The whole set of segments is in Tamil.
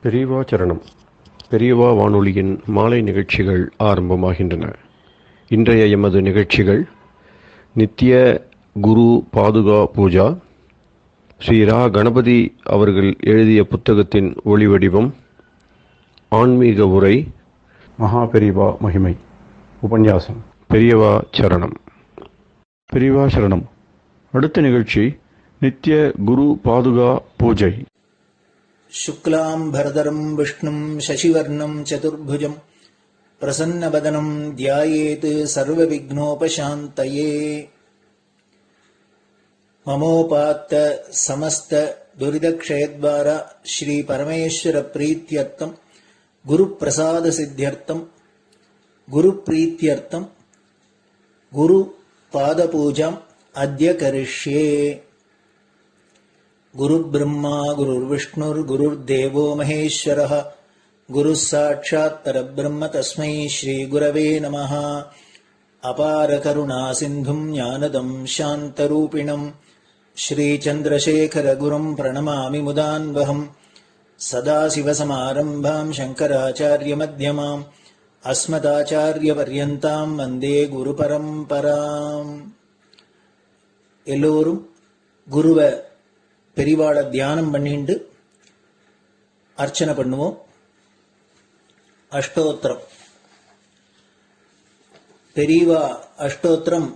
பெரியவா சரணம். பெரியவா வானொலியின் மாலை நிகழ்ச்சிகள் ஆரம்பமாகின்றன. இன்றைய எமது நிகழ்ச்சிகள் நித்திய குரு பாதுகா பூஜா, ஸ்ரீ ரா கணபதி அவர்கள் எழுதிய புத்தகத்தின் ஒளிவடிவம், ஆன்மீக உரை, மகா பெரியவா மகிமை, உபன்யாசம். பெரியவா சரணம். பெரியவா சரணம். அடுத்த நிகழ்ச்சி நித்திய குரு பாதுகா பூஜை. शुक्लां भरदरं विष्णुं शशिवर्णं चतुर्भुजं प्रसन्नवदनं ध्यायेत् सर्वविघ्नोपशान्तये। ममोपात्त समस्त दुरितक्षयद्वारा श्री परमेश्वर प्रीत्यर्थं गुरुप्रसाद सिद्ध्यर्थं गुरुप्रीत्यर्थं गुरुपादपूजाम् अद्य करिष्ये। गुरुर्ब्रह्मा गुरुर्विष्णुर्गुरुर्देवो महेश्वरः गुरुः साक्षात् परब्रह्म तस्मै श्रीगुरवे नमः। अपारकरुणासिन्धुं ज्ञानदं शान्तरूपिणं श्रीचन्द्रशेखरगुरुं प्रणमामि मुदान्वहम्। सदाशिवसमारम्भां शङ्कराचार्यमध्यमाम् अस्मदाचार्यपर्यन्तां वन्दे गुरुपरम्पराम्. எல்லோரும் குருவை பெரிவாளை தியானம் பண்ணிண்டு அர்ச்சனை பண்ணுவோம். அஷ்டோத்திரம். பெரியவா அஷ்டோத்திரம்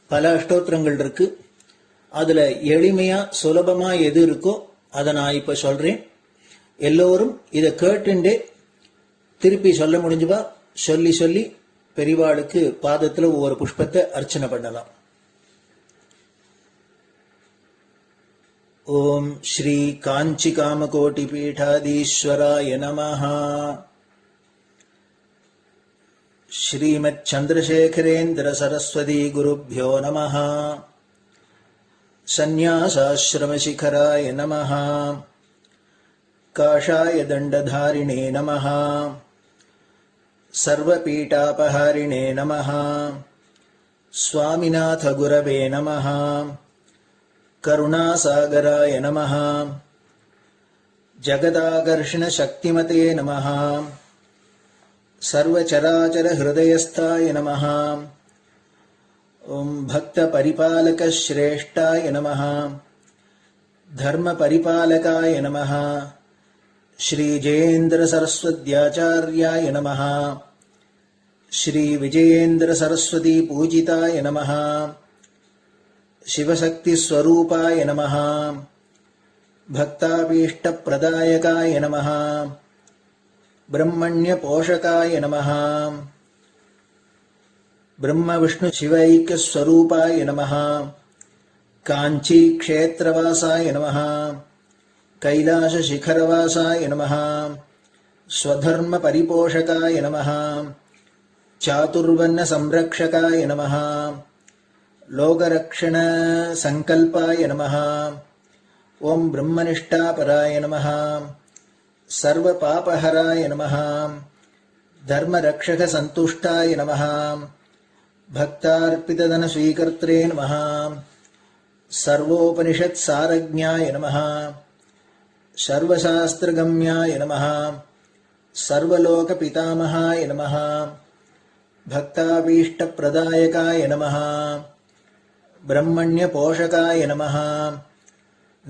பல அஷ்டோத்திரங்கள் இருக்கு. அதுல எளிமையா சுலபமா எது இருக்கோ அதை நான் இப்ப சொல்றேன். எல்லோரும் இதை கேட்டுண்டே திருப்பி சொல்ல முடிஞ்சுவா சொல்லி சொல்லி பெரிவாளுக்கு பாதத்துல ஒவ்வொரு புஷ்பத்தை அர்ச்சனை பண்ணலாம். ओम श्री कांची कामकोटि पीठाधीश्वराय नमः. श्रीमत् चंद्रशेखरेन्द्र सरस्वती गुरुभ्यो नमः. संन्यासाश्रम शिखराय नमः. काषाय दंडधारिणे नमः. सर्वपीठापहारिणे नमः. स्वामिनाथ गुरवे नमः. करुणासागराय नमः. जगदाकर्षण शक्तिमते नमः. सर्वचराचर हृदयस्थाय नमः. ओम भक्त परिपालक श्रेष्ठाय नमः. धर्म परिपालकाय नमः. श्री जयेन्द्र सरस्वत्याचार्याय नमः. श्री विजयेन्द्र सरस्वती पूजिताय नमः. शिवशक्ति स्वरूपाय नमः. भक्ताभीष्ट प्रदायकाय नमः. ब्रह्मण्य पोषकाय नमः. ब्रह्म विष्णु शिवैक्य स्वरूपाय नमः. कांची क्षेत्रवासाय नमः. कैलाश शिखरवासाय नमः. स्वधर्म परिपोषकाय नमः. चातुर्वर्ण संरक्षकाय नमः. लोकरक्षण संकल्पाय नमः. ओम ब्रह्मनिष्ठापराय नमः. सर्वपापहराय नमः. धर्मरक्षक संतुष्टाय नमः. भक्तार्पितधन स्वीकर्त्रे नमः. सर्वोपनिषत् सारज्ञाय नमः. सर्वशास्त्रगम्याय नमः. सर्वलोक पितामहाय नमः. भक्ताभीष्ट प्रदायकाय नमः. ब्रह्मण्य पोषकाय नमः.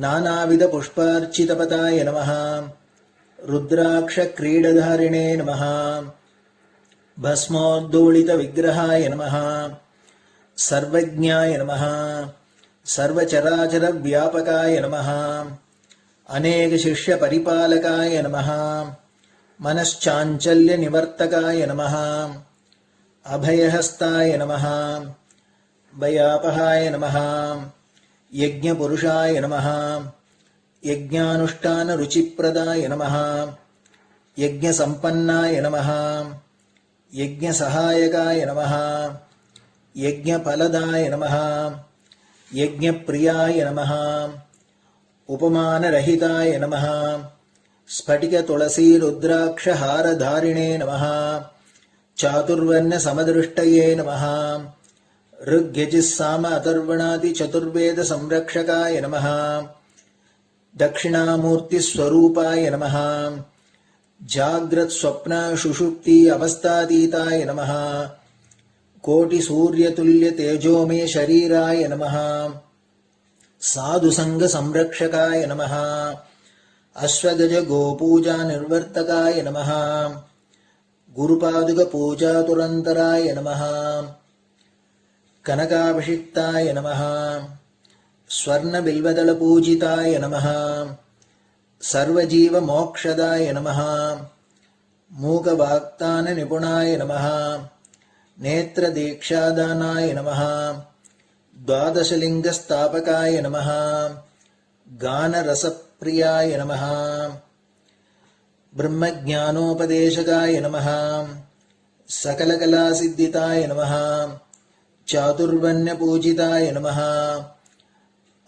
नानाविध पुष्पार्चितपताय नमः. रुद्राक्ष क्रीडधारिणे नमः. भस्मोद्दोलित विग्रहाय नमः. सर्वज्ञाय नमः. सर्वचराचर व्यापकाय नमः. अनेक शिष्य परिपालकाय नमः. मनश्चाञ्चल्य निवर्तकाय नमः. अभयहस्ताय नमः. भयापहाय नमः. यज्ञपुरुषाय नमः. यज्ञानुष्ठान रुचिप्रदाय नमः. यज्ञसम्पन्नाय नमः. यज्ञसहायकाय नमः. यज्ञफलदाय नमः. यज्ञप्रियाय नमः. उपमानरहिताय नमः. स्फटिक तुलसी रुद्राक्ष हारधारिणे नमः. चातुर्वर्ण समदृष्टये नमः. ऋग्यजुस्साम अथर्वणादि चतुर्वेद संरक्षकाय नमः. दक्षिणामूर्तिस्वरूपाय नमः जाग्रत् स्वप्न सुषुप्ति अवस्थातीताय नमः कोटिसूर्यतुल्यतेजोमय शरीराय नमः साधुसङ्गसंरक्षकाय नमः अश्वगज गोपूजा निर्वर्तकाय नमः गुरुपादुकपूजातुरन्तराय नमः कनकाभिषिक्ताय नमः स्वर्णबिल्वदलपूजिताय नमः सर्वजीवमोक्षदाय नमः मूकवाक्ताननिपुणाय नमः नेत्रदीक्षादानाय नमः द्वादशलिङ्गस्थापकाय नमः गानरसप्रियाय नमः ब्रह्मज्ञानोपदेशकाय नमः सकलकलासिद्धिताय नमः चातुर्वर्ण्यपूजिताय नमः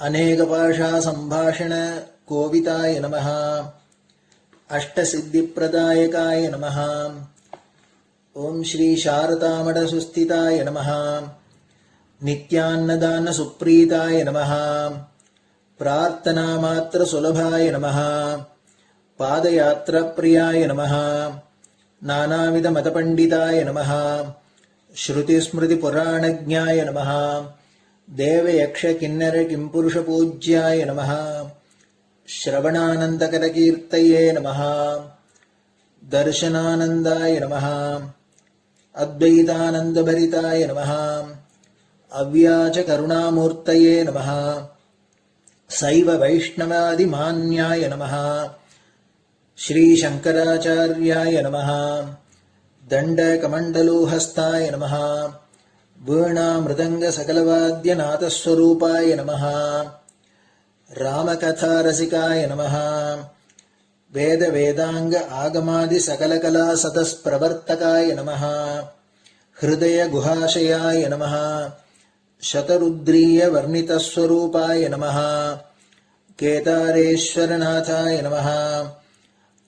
अनेकभाषासम्भाषण कोविताय नमः अष्टसिद्धिप्रदायकाय नमः ओम श्री शारदामठसुस्थिताय नमः नित्यान्नदानसुप्रीताय नमः प्रार्थनामात्रसुलभाय नमः पादयात्राप्रियाय नमः नानाविधमतपण्डिताय नमः श्रुतिस्मृतिपुराणज्ञाय नमः देवयक्षकिन्नरकिंपुरुषपूज्याय नमः श्रवणानन्दकरकीर्तये नमः दर्शनानन्दाय नमः अद्वैतानन्दभरिताय नमः अव्याजकरुणामूर्तये नमः शैव वैष्णवादिमान्याय नमः श्रीशङ्कराचार्याय नमः दण्डकमण्डलोहस्ताय नमः वीणामृदङ्गसकलवाद्यनाथस्वरूपाय नमः रामकथारसिकाय नमः वेदवेदाङ्ग आगमादिसकलकलासतस्प्रवर्तकाय नमः हृदयगुहाशयाय नमः शतरुद्रीयवर्णितस्वरूपाय नमः केदारेश्वरनाथाय नमः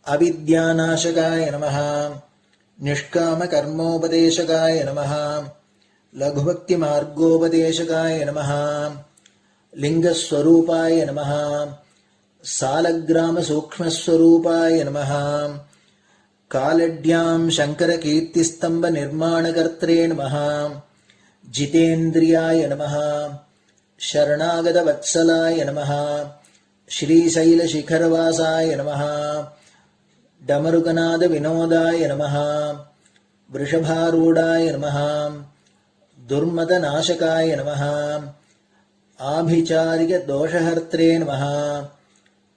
अविद्यानाशकाय नमः निष्कामकर्मोपदेशकाय नमः लघुभक्तिमार्गोपदेशकाय नमः लिङ्गस्वरूपाय नमः सालग्रामसूक्ष्मस्वरूपाय नमः कालड्यां शङ्करकीर्तिस्तम्भनिर्माणकर्त्रे नमः जितेन्द्रियाय नमः शरणागतवत्सलाय नमः श्रीशैलशिखरवासाय नमः डमरुकनादविनोदाय नमः वृषभारूढाय नमः दुर्मदनाशकाय नमः आभिचारिकदोषहर्त्रे नमः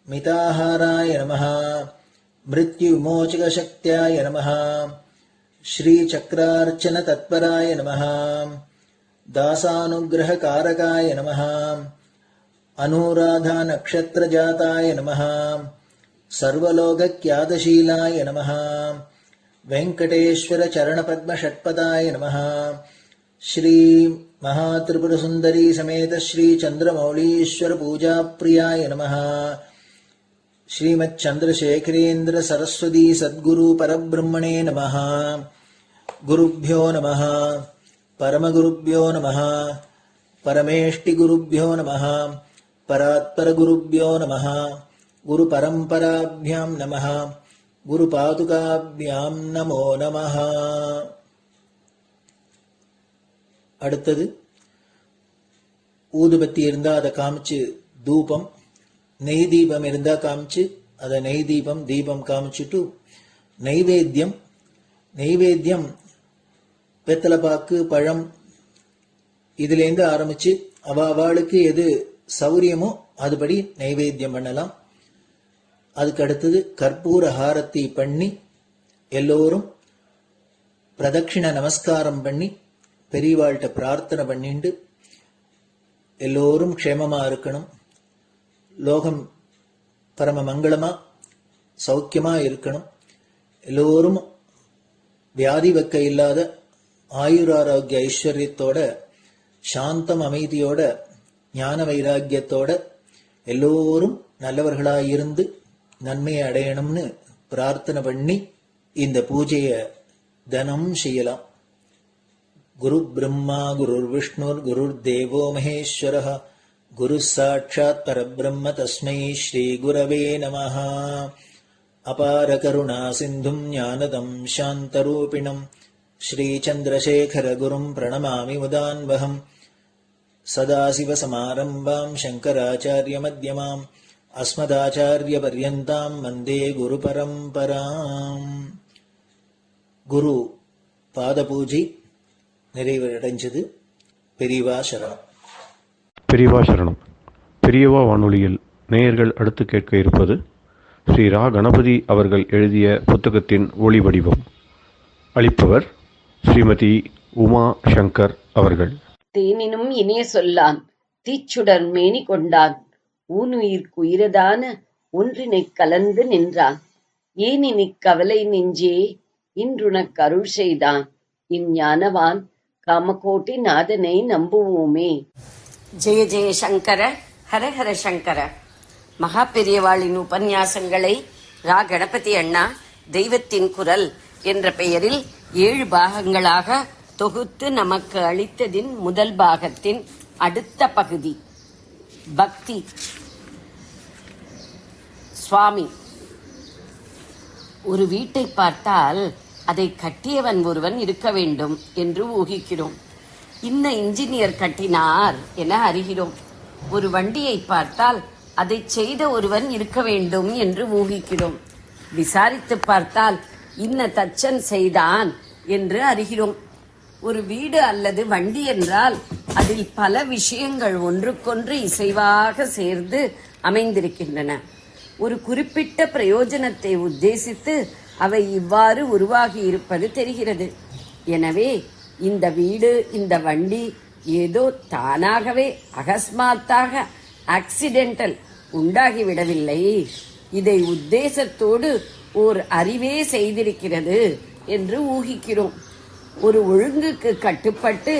मिताहाराय नमः मृत्युविमोचकशक्त्याय नमः श्रीचक्रार्चनतत्पराय नमः दासानुग्रहकारकाय नमः अनुराधानक्षत्रजाताय नमः सर्वलोकख्यातशीलाय नमः वेङ्कटेश्वरचरणपद्मषट्पदाय नमः श्री महात्रिपुरसुन्दरी समेत श्री चन्द्रमौलीश्वर पूजाप्रियाय नमः श्रीमच्चन्द्रशेखरेन्द्र सरस्वती सद्गुरु परब्रह्मणे नमः गुरुभ्यो नमः परमगुरुभ्यो नमः परमेष्टिगुरुभ्यो नमः परात्परगुरुभ्यो नमः गुरुपरम्पराभ्यां नमः गुरुपादुकाभ्यां नमो नमः. அடுத்தது ஊதுபத்தி இருந்தா அதை காமிச்சு தூபம், நெய் தீபம் இருந்தா காமிச்சு அதை நெய் தீபம் தீபம் காமிச்சுட்டு நைவேத்தியம் வெத்தலைப்பாக்கு பழம் இதுலேருந்து ஆரம்பிச்சு அவளுக்கு எது சௌரியமோ அதுபடி நைவேத்தியம் பண்ணலாம். அதுக்கு அடுத்தது கற்பூர ஹாரத்தி பண்ணி எல்லோரும் பிரதட்சிண நமஸ்காரம் பண்ணி பெரியவாள்கிட்ட பிரார்த்தனை பண்ணிண்டு எல்லோரும் க்ஷேமமா இருக்கணும், லோகம் பரம மங்களமா சௌக்கியமா இருக்கணும், எல்லோரும் வியாதி வெக்க இல்லாத ஆயுராரோக்கிய ஐஸ்வர்யத்தோட சாந்தம் அமைதியோட ஞான வைராக்கியத்தோட எல்லோரும் நல்லவர்களாயிருந்து நன்மையை அடையணும்னு பிரார்த்தனை பண்ணி இந்த பூஜையை தினம் செய்யலாம். குரு பிரம்மா குருர் விஷ்ணுர் குருர் தேவோ மகேஸ்வரः குரு சாட்சாத் பரபிரம்ம தஸ்மை ஸ்ரீ குரவே நமஹ. அபார கருணா சிந்தும் ஞானதம் சாந்தரூபிணம் ஸ்ரீ சந்திரசேகர குரும் பிரணமாமி முதான்வகம். சதாசிவசமாரம்பாம் சங்கராச்சாரிய மத்யமாம் அஸ்மதாச்சாரிய பர்யந்தாம் வந்தே குரு பரம்பராம். குரு பாத பூஜை நிறைவடைஞ்சது. பெரியவா சரணம். பெரியவா சரணம். பெரியவா வானொலியில் நேயர்கள் அடுத்து கேட்க இருப்பது ஸ்ரீ ரா கணபதி அவர்கள் எழுதிய புத்தகத்தின் ஒளி வடிவம். அளிப்பவர் ஸ்ரீமதி உமா சங்கர் அவர்கள். தேனினும் இனிய சொல்லான் தீச்சுடர் மேனி கொண்டான் ஊனுயிர்க்கு உயிரதான ஒன்றினைக் கலந்து நின்றான் ஏனினிக் கவலை நெஞ்சே இன்றுனக் அருள் செய்தான் இஞ்ஞானவான் காமகோட்டி நாதனை நம்புவோமே. ஜெய ஜெய சங்கர, ஹர ஹர சங்கர. மகா பெரியவாளின் உபன்யாசங்களை ரா கணபதி அண்ணா தெய்வத்தின் குரல் என்ற பெயரில் 7 பாகங்களாக தொகுத்து நமக்கு அளித்ததின் முதல் பாகத்தின் அடுத்த பகுதி பக்தி. சுவாமி, ஒரு வீட்டை பார்த்தால் அதை கட்டியவன் ஒருவன் இருக்க வேண்டும் என்று ஊகிக்கிறோம். இன்ன இன்ஜினியர் கட்டினார் என அறிகிறோம். ஒரு வண்டியை பார்த்தால் அதை செய்த ஒருவன் இருக்க வேண்டும் என்று ஊகிக்கிறோம். விசாரித்து பார்த்தால் இன்ன தச்சன் செய்தான் என்று அறிகிறோம். ஒரு வீடு அல்லது வண்டி என்றால் அதில் பல விஷயங்கள் ஒன்றுக்கொன்று இசைவாக சேர்ந்து அமைந்திருக்கின்றன. ஒரு குறிப்பிட்ட பிரயோஜனத்தை உத்தேசித்து அவை இவ்வாறு உருவாகி இருப்பது தெரிகிறது. எனவே இந்த வீடு, இந்த வண்டி ஏதோ தானாகவே அகஸ்மாத்தாக ஆக்சிடென்டல் உண்டாகிவிடவில்லை. இதை உத்தேசத்தோடு ஓர் அறிவே செய்திருக்கிறது என்று ஊகிக்கிறோம். ஒரு ஒழுங்குக்கு கட்டுப்பட்டு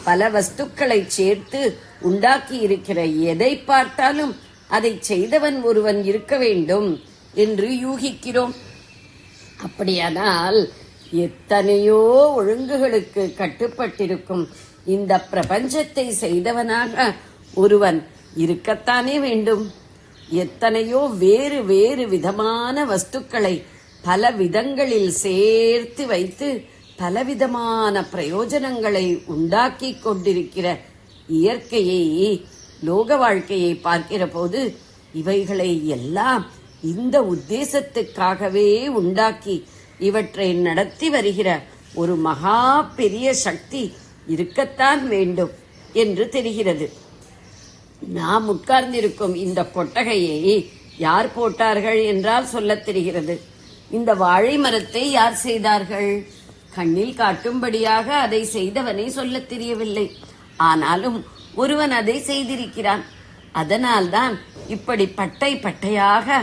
பல வஸ்துக்களை சேர்த்து உண்டாக்கி இருக்கிற எதை பார்த்தாலும் அதை செய்தவன் ஒருவன் இருக்க வேண்டும் என்று யூகிக்கிறோம். அப்படியானால் எத்தனையோ ஒழுங்குகளுக்கு கட்டுப்பட்டிருக்கும் இந்த பிரபஞ்சத்தை செய்தவனாக ஒருவன் இருக்கத்தானே வேண்டும். எத்தனையோ வேறு வேறு விதமான வஸ்துக்களை பல விதங்களில் சேர்த்து வைத்து பலவிதமான பிரயோஜனங்களை உண்டாக்கி கொண்டிருக்கிற இயற்கையை, லோக வாழ்க்கையை பார்க்கிற போது இவைகளை எல்லாம் இந்த உத்தேசத்துக்காகவே உண்டாக்கி இவற்றை நடத்தி வருகிற ஒரு மகா பெரிய சக்தி இருக்கத்தான் வேண்டும் என்று தெரிகிறது. நாம் உட்கார்ந்திருக்கும் இந்த கொட்டகையை யார் போட்டார்கள் என்றால் சொல்லத் தெரிகிறது. இந்த வாழை மரத்தை யார் செய்தார்கள்? கண்ணில் காட்டும்படியாக அதை செய்தவனை சொல்லத் தெரியவில்லை. ஆனாலும் ஒருவன் அதை செய்திருக்கிறான். அதனால்தான் இப்படி பட்டை பட்டையாக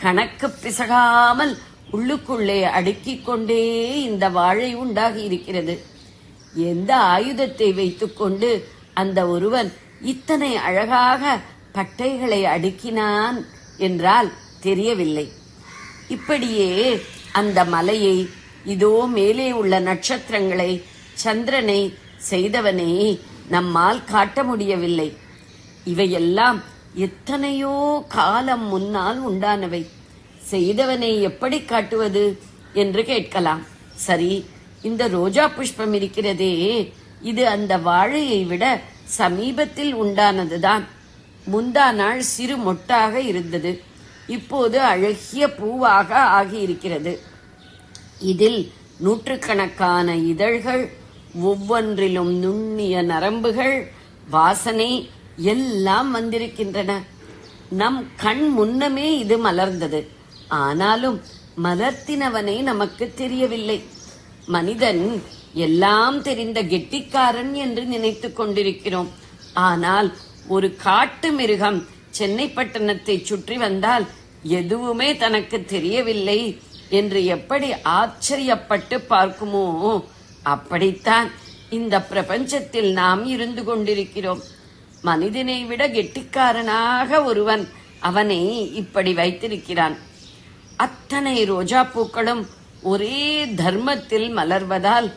கணக்கு பிசகாமல் உள்ளுக்குள்ளே அடுக்கிக் கொண்டே இந்த வாழை உண்டாகி இருக்கிறது. எந்த ஆயுதத்தை வைத்துக்கொண்டு அந்த ஒருவன் இத்தனை அழகாக பட்டைகளை அடுக்கினான் என்றால் தெரியவில்லை. இப்படியே அந்த மலையை, இதோ மேலே உள்ள நட்சத்திரங்களை, சந்திரனை செய்தவனை நம்மால் காட்ட முடியவில்லை. இவையெல்லாம் எத்தனையோ காலம் முன்னால் உண்டானவை. செய்தவனை எப்படி காட்டுவது என்று கேட்கலாம். சரி, இந்த ரோஜா புஷ்பம் இருக்கிறதே, இது அந்த வாழையை விட சமீபத்தில் உண்டானதுதான். முந்தா நாள் சிறு மொட்டாக இருந்தது, இப்போது அழகிய பூவாக ஆகியிருக்கிறது. இதில் நூற்றுக்கணக்கான இதழ்கள், ஒவ்வொன்றிலும் நுண்ணிய நரம்புகள், வாசனை எல்லாம் வந்திருக்கின்றன. நம் கண் முன்னமே இது மலர்ந்தது. ஆனாலும் மலர்த்தினவனை நமக்கு தெரியவில்லை. மனிதன் எல்லாம் தெரிந்த கெட்டிக்காரன் என்று நினைத்துக் கொண்டிருக்கிறோம். ஆனால் ஒரு காட்டு மிருகம் சென்னை பட்டணத்தை சுற்றி வந்தால் எதுவுமே தனக்கு தெரியவில்லை என்று எப்படி ஆச்சரியப்பட்டு பார்க்குமோ, அப்படித்தான் இந்த பிரபஞ்சத்தில் நாம் இருந்து கொண்டிருக்கிறோம். மனிதனை விட கெட்டிக்காரனாக ஒருவன் அவனை இப்படி வைத்திருக்கிறான். அத்தனை ரோஜா பூக்களும் ஒரே தர்மத்தில் மலர்வதால்,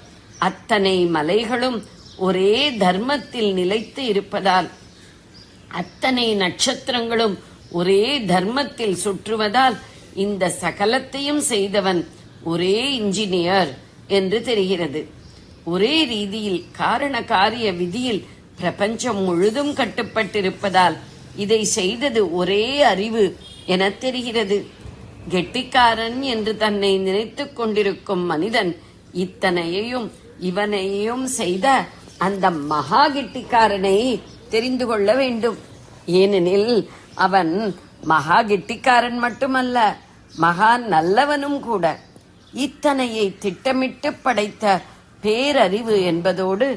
அத்தனை மலைகளும் ஒரே தர்மத்தில் நிலைத்து இருப்பதால், அத்தனை நட்சத்திரங்களும் ஒரே தர்மத்தில் சுற்றுவதால் இந்த சகலத்தையும் செய்தவன் ஒரே இன்ஜினியர் என்று தெரிகிறது. ஒரே ரீதியில் காரண காரிய விதியில் பிரபஞ்சம் முழுதும் கட்டுப்பட்டிருப்பதால் இதை செய்தது ஒரே அறிவு என தெரிகிறது. கெட்டிக்காரன் என்று தன்னை நினைத்துக் கொண்டிருக்கும் மனிதன் இத்தனையையும் இவனையும் செய்த அந்த மகா கெட்டிக்காரனை தெரிந்து கொள்ள வேண்டும். ஏனெனில் அவன் மகா கெட்டிக்காரன் மட்டுமல்ல, மகா நல்லவனும் கூட. இத்தனையை திட்டமிட்டு படைத்த பேரறிவு என்பதோடு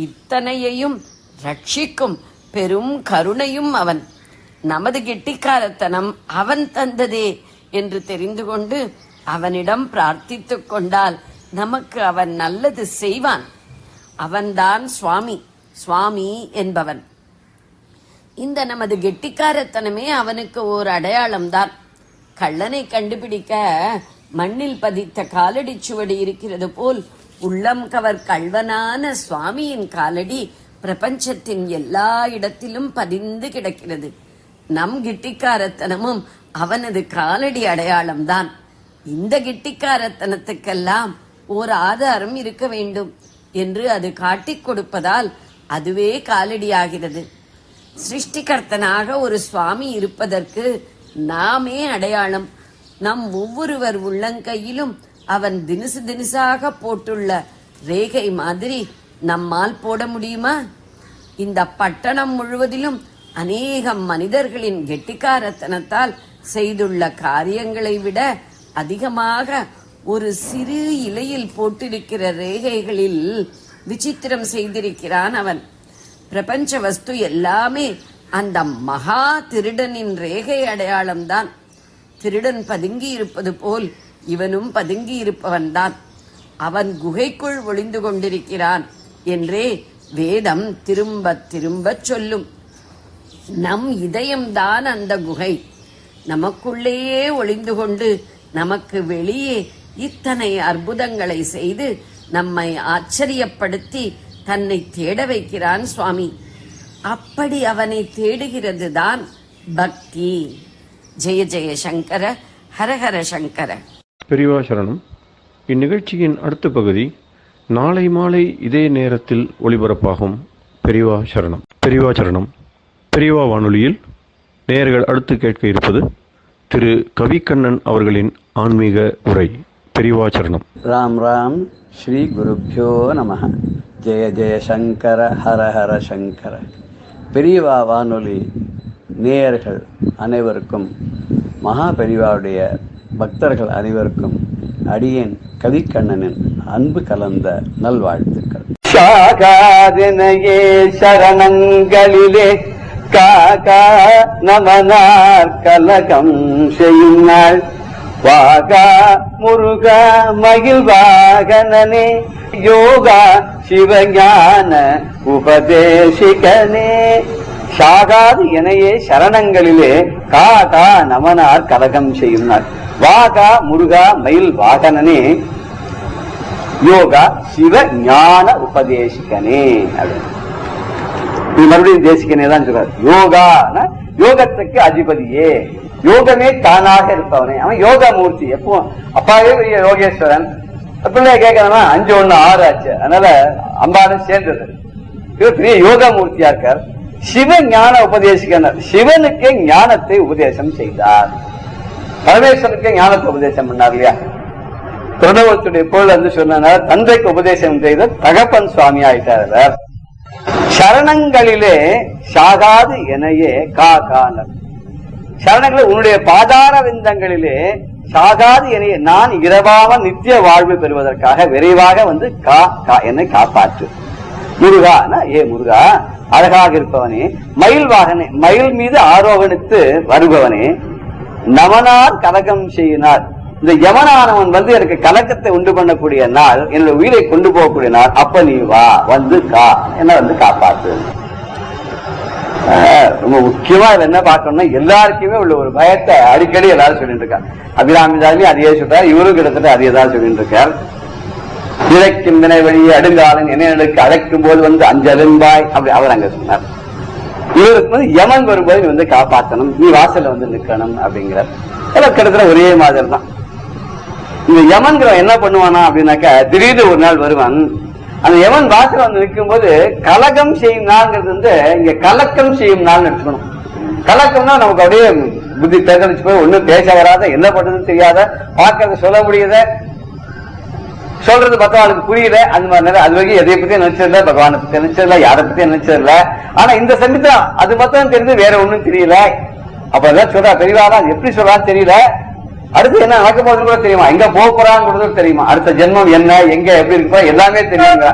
இத்தனையையும் ரட்சிக்கும் பெரும் கருணையும் அவன். நமது கெட்டிக்காரத்தனம் அவன் தந்ததே என்று தெரிந்து கொண்டு அவனிடம் பிரார்த்தித்துக் கொண்டால் நமக்கு அவன் நல்லது செய்வான். அவன்தான் சுவாமி என்பவன். இந்த நமது கெட்டிக்காரத்தனமே அவனுக்கு ஓர் அடையாளம்தான். கள்ளனை கண்டுபிடிக்க மண்ணில் பதித்த காலடி சுவடி இருக்கிறது போல் உள்ளம் கவர் கள்வனான சுவாமியின் காலடி பிரபஞ்சத்தின் எல்லா இடத்திலும் பதிந்து கிடக்கிறது. நம் கெட்டிக்காரத்தனமும் அவனது காலடி அடையாளம்தான். இந்த கெட்டிக்காரத்தனத்துக்கெல்லாம் ஓர் ஆதாரம் இருக்க வேண்டும் என்று அது காட்டிக் கொடுப்பதால் அதுவே காலடியாகிறது. சிருஷ்டிகர்த்தனாக ஒரு சுவாமி இருப்பதற்கு நாமே அடையாளம். நம் ஒவ்வொருவர் உள்ளங்கையிலும் அவன் தினுசு தினுசாக போட்டுள்ள ரேகை மாதிரி நம்மால் போட முடியுமா? இந்த பட்டணம் முழுவதிலும் அநேகம் மனிதர்களின் கெட்டிக்காரத்தனத்தால் செய்துள்ள காரியங்களை விட அதிகமாக ஒரு சிறு இலையில் போட்டிருக்கிற ரேகைகளில் விசித்திரம் செய்திருக்கிறான் அவன். பிரபஞ்ச வஸ்து எல்லாமே அந்த மகா திருடனின் ரேகை அடையாளம்தான். திருடன் பதுங்கி இருப்பது போல் இவனும் பதுங்கி இருப்பவன்தான். அவன் குகைக்குள் ஒளிந்து கொண்டிருக்கிறான் என்றே வேதம் திரும்ப திரும்ப சொல்லும். நம் இதயம்தான் அந்த குகை. நமக்குள்ளேயே ஒளிந்து கொண்டு நமக்கு வெளியே இத்தனை அற்புதங்களை செய்து நம்மை ஆச்சரியப்படுத்தி தன்னை தேட வைக்கிறான் சுவாமி. அப்படி அவனை தேடுகிறது தான் பக்தி. ஜெய ஜெய சங்கர, ஹரஹர சங்கர. பெரியவா சரணம். இந்நிகழ்ச்சியின் அடுத்த பகுதி நாளை மாலை இதே நேரத்தில் ஒளிபரப்பாகும். பெரியவா சரணம். பெரியவா சரணம். பெரியவா வானொலியில் நேயர்கள் அடுத்து கேட்க இருப்பது திரு கவிக்கண்ணன் அவர்களின் ஆன்மீக உரை. பெரியவா சரணம். ராம் ராம். ஸ்ரீ குருப்யோ நமஹ. ஜெய ஜெய சங்கர, ஹர ஹர சங்கர. பெரியவா வானொலி நேயர்கள் அனைவருக்கும், மகா பெரியவாவுடைய பக்தர்கள் அனைவருக்கும் அடியேன் கவிக்கண்ணனின் அன்பு கலந்த நல்வாழ்த்துக்கள். சாகாதனையே சரணங்களிலே காகா நமனார் கலகம் செய்யுங்கள். வாகா முருகா மகிழ் வாகனனே, யோகா சிவஞான உபதேசிகனே. சாகாது எனையே சரணங்களிலே காகா நமனார் கலகம் செய்யுங்கள். வாகா முருகா மயில் வாகனனே, யோகா சிவ ஞான உபதேசிகனே. மறுபடியும் தேசிகனே தான் சொல்றார். யோகான யோகத்துக்கு அதிபதியே, யோகமே தானாக இருப்பவனே. அவன் யோகா மூர்த்தி. எப்போ அப்பாவே பெரிய யோகேஸ்வரன். பிள்ளைய கேட்கணும்னா 5-1-6 ஆச்சு. அதனால அம்பாலும் சேர்ந்தது. பெரிய யோகா மூர்த்தியா இருக்கார். சிவ ஞான உபதேசிகனர். சிவனுக்கு ஞானத்தை உபதேசம் செய்தார். பரமேஸ்வரனுக்கு ஞானத்தை உபதேசம் பண்ணார் இல்லையா? பிரணவத்துடைய பொருள் வந்து சொன்ன தந்தைக்கு உபதேசம் செய்த தகப்பன் சுவாமி ஆயிட்டார். சரணங்களிலே சாகாது எனையே காகானர். சரணங்களில் உன்னுடைய பாதார விந்தங்களிலே சாகாது எனையே நான் இரவாம நித்திய வாழ்வு பெறுவதற்காக விரைவாக வந்து என்னை காப்பாற்று. முருகானா ஏ முருகா, அழகாக இருப்பவனே, மயில் வாகனே, மயில் மீது ஆரோகணித்து வருபவனே, நமனார் கலகம் செய்யினார். இந்த யமனானவன் வந்து எனக்கு கலக்கத்தை உண்டு பண்ணக்கூடிய நாள், என்னுடைய உயிரை கொண்டு போகக்கூடிய நாள், அப்ப நீ வா, வந்து என்ன வந்து காப்பாற்று. ரொம்ப முக்கியமா இதுல என்ன பார்க்கணும்னா, எல்லாருக்குமே உள்ள ஒரு பயத்தை அடிக்கடி எல்லாரும் சொல்லிட்டு இருக்காரு. அபிராமிதாலையும் அதையே சொல்றாரு, இவரும் கிட்டத்தட்ட அதையே தான் சொல்லிட்டு இருக்கார். இழைக்கும் வினை வழியை அடுங்காலன் என்னைக்கு அழைக்கும் போது வந்து அஞ்சலும்பாய், அப்படி அவர் அங்க சொன்னார். இவருக்கு வந்து யமன் வரும்போது நீ வந்து காப்பாற்றணும், நீ வாசல்ல வந்து நிக்கணும் அப்படிங்கிறார். எல்லாம் கிட்டத்தட்ட ஒரே மாதிரி தான். இந்த யமன்கிற என்ன பண்ணுவானா அப்படின்னாக்கா, திடீர்னு ஒரு நாள் வருவான். அந்த யமன் வாசல் வந்து நிற்கும் போது கலகம் செய்யும் நாள்ங்கிறது வந்து இங்க கலக்கம் செய்யும் நாள் எடுத்துக்கணும். கலக்கம்னா நமக்கு அப்படியே புத்தி தேர்ந்தெடுத்து போய் ஒன்னும் பேச வராத, என்ன பண்றதுன்னு தெரியாத, பார்க்கறது சொல்ல முடியாத, சொல்றது பகவானுக்கு புரியல, அந்த மாதிரி நேரம் அது வரைக்கும் எதை பத்தியும் நினைச்சதில்ல, பகவானை பத்தி நினைச்சதில்ல, யாரை பத்தியும் நினைச்சதில்ல. ஆனா இந்த சமயத்துல அது மட்டும் தெரிஞ்சு வேற ஒண்ணும் தெரியல. அப்ப அதான் சொல்றா பெரியவாரா, அது எப்படி சொல்றான்னு தெரியல, அடுத்து என்ன நடக்க போகுதுன்னு கூட தெரியுமா, எங்க போக போறான்னு தெரியுமா, அடுத்த ஜென்மம் என்ன, எங்க எப்படி இருப்பா எல்லாமே தெரியுங்க.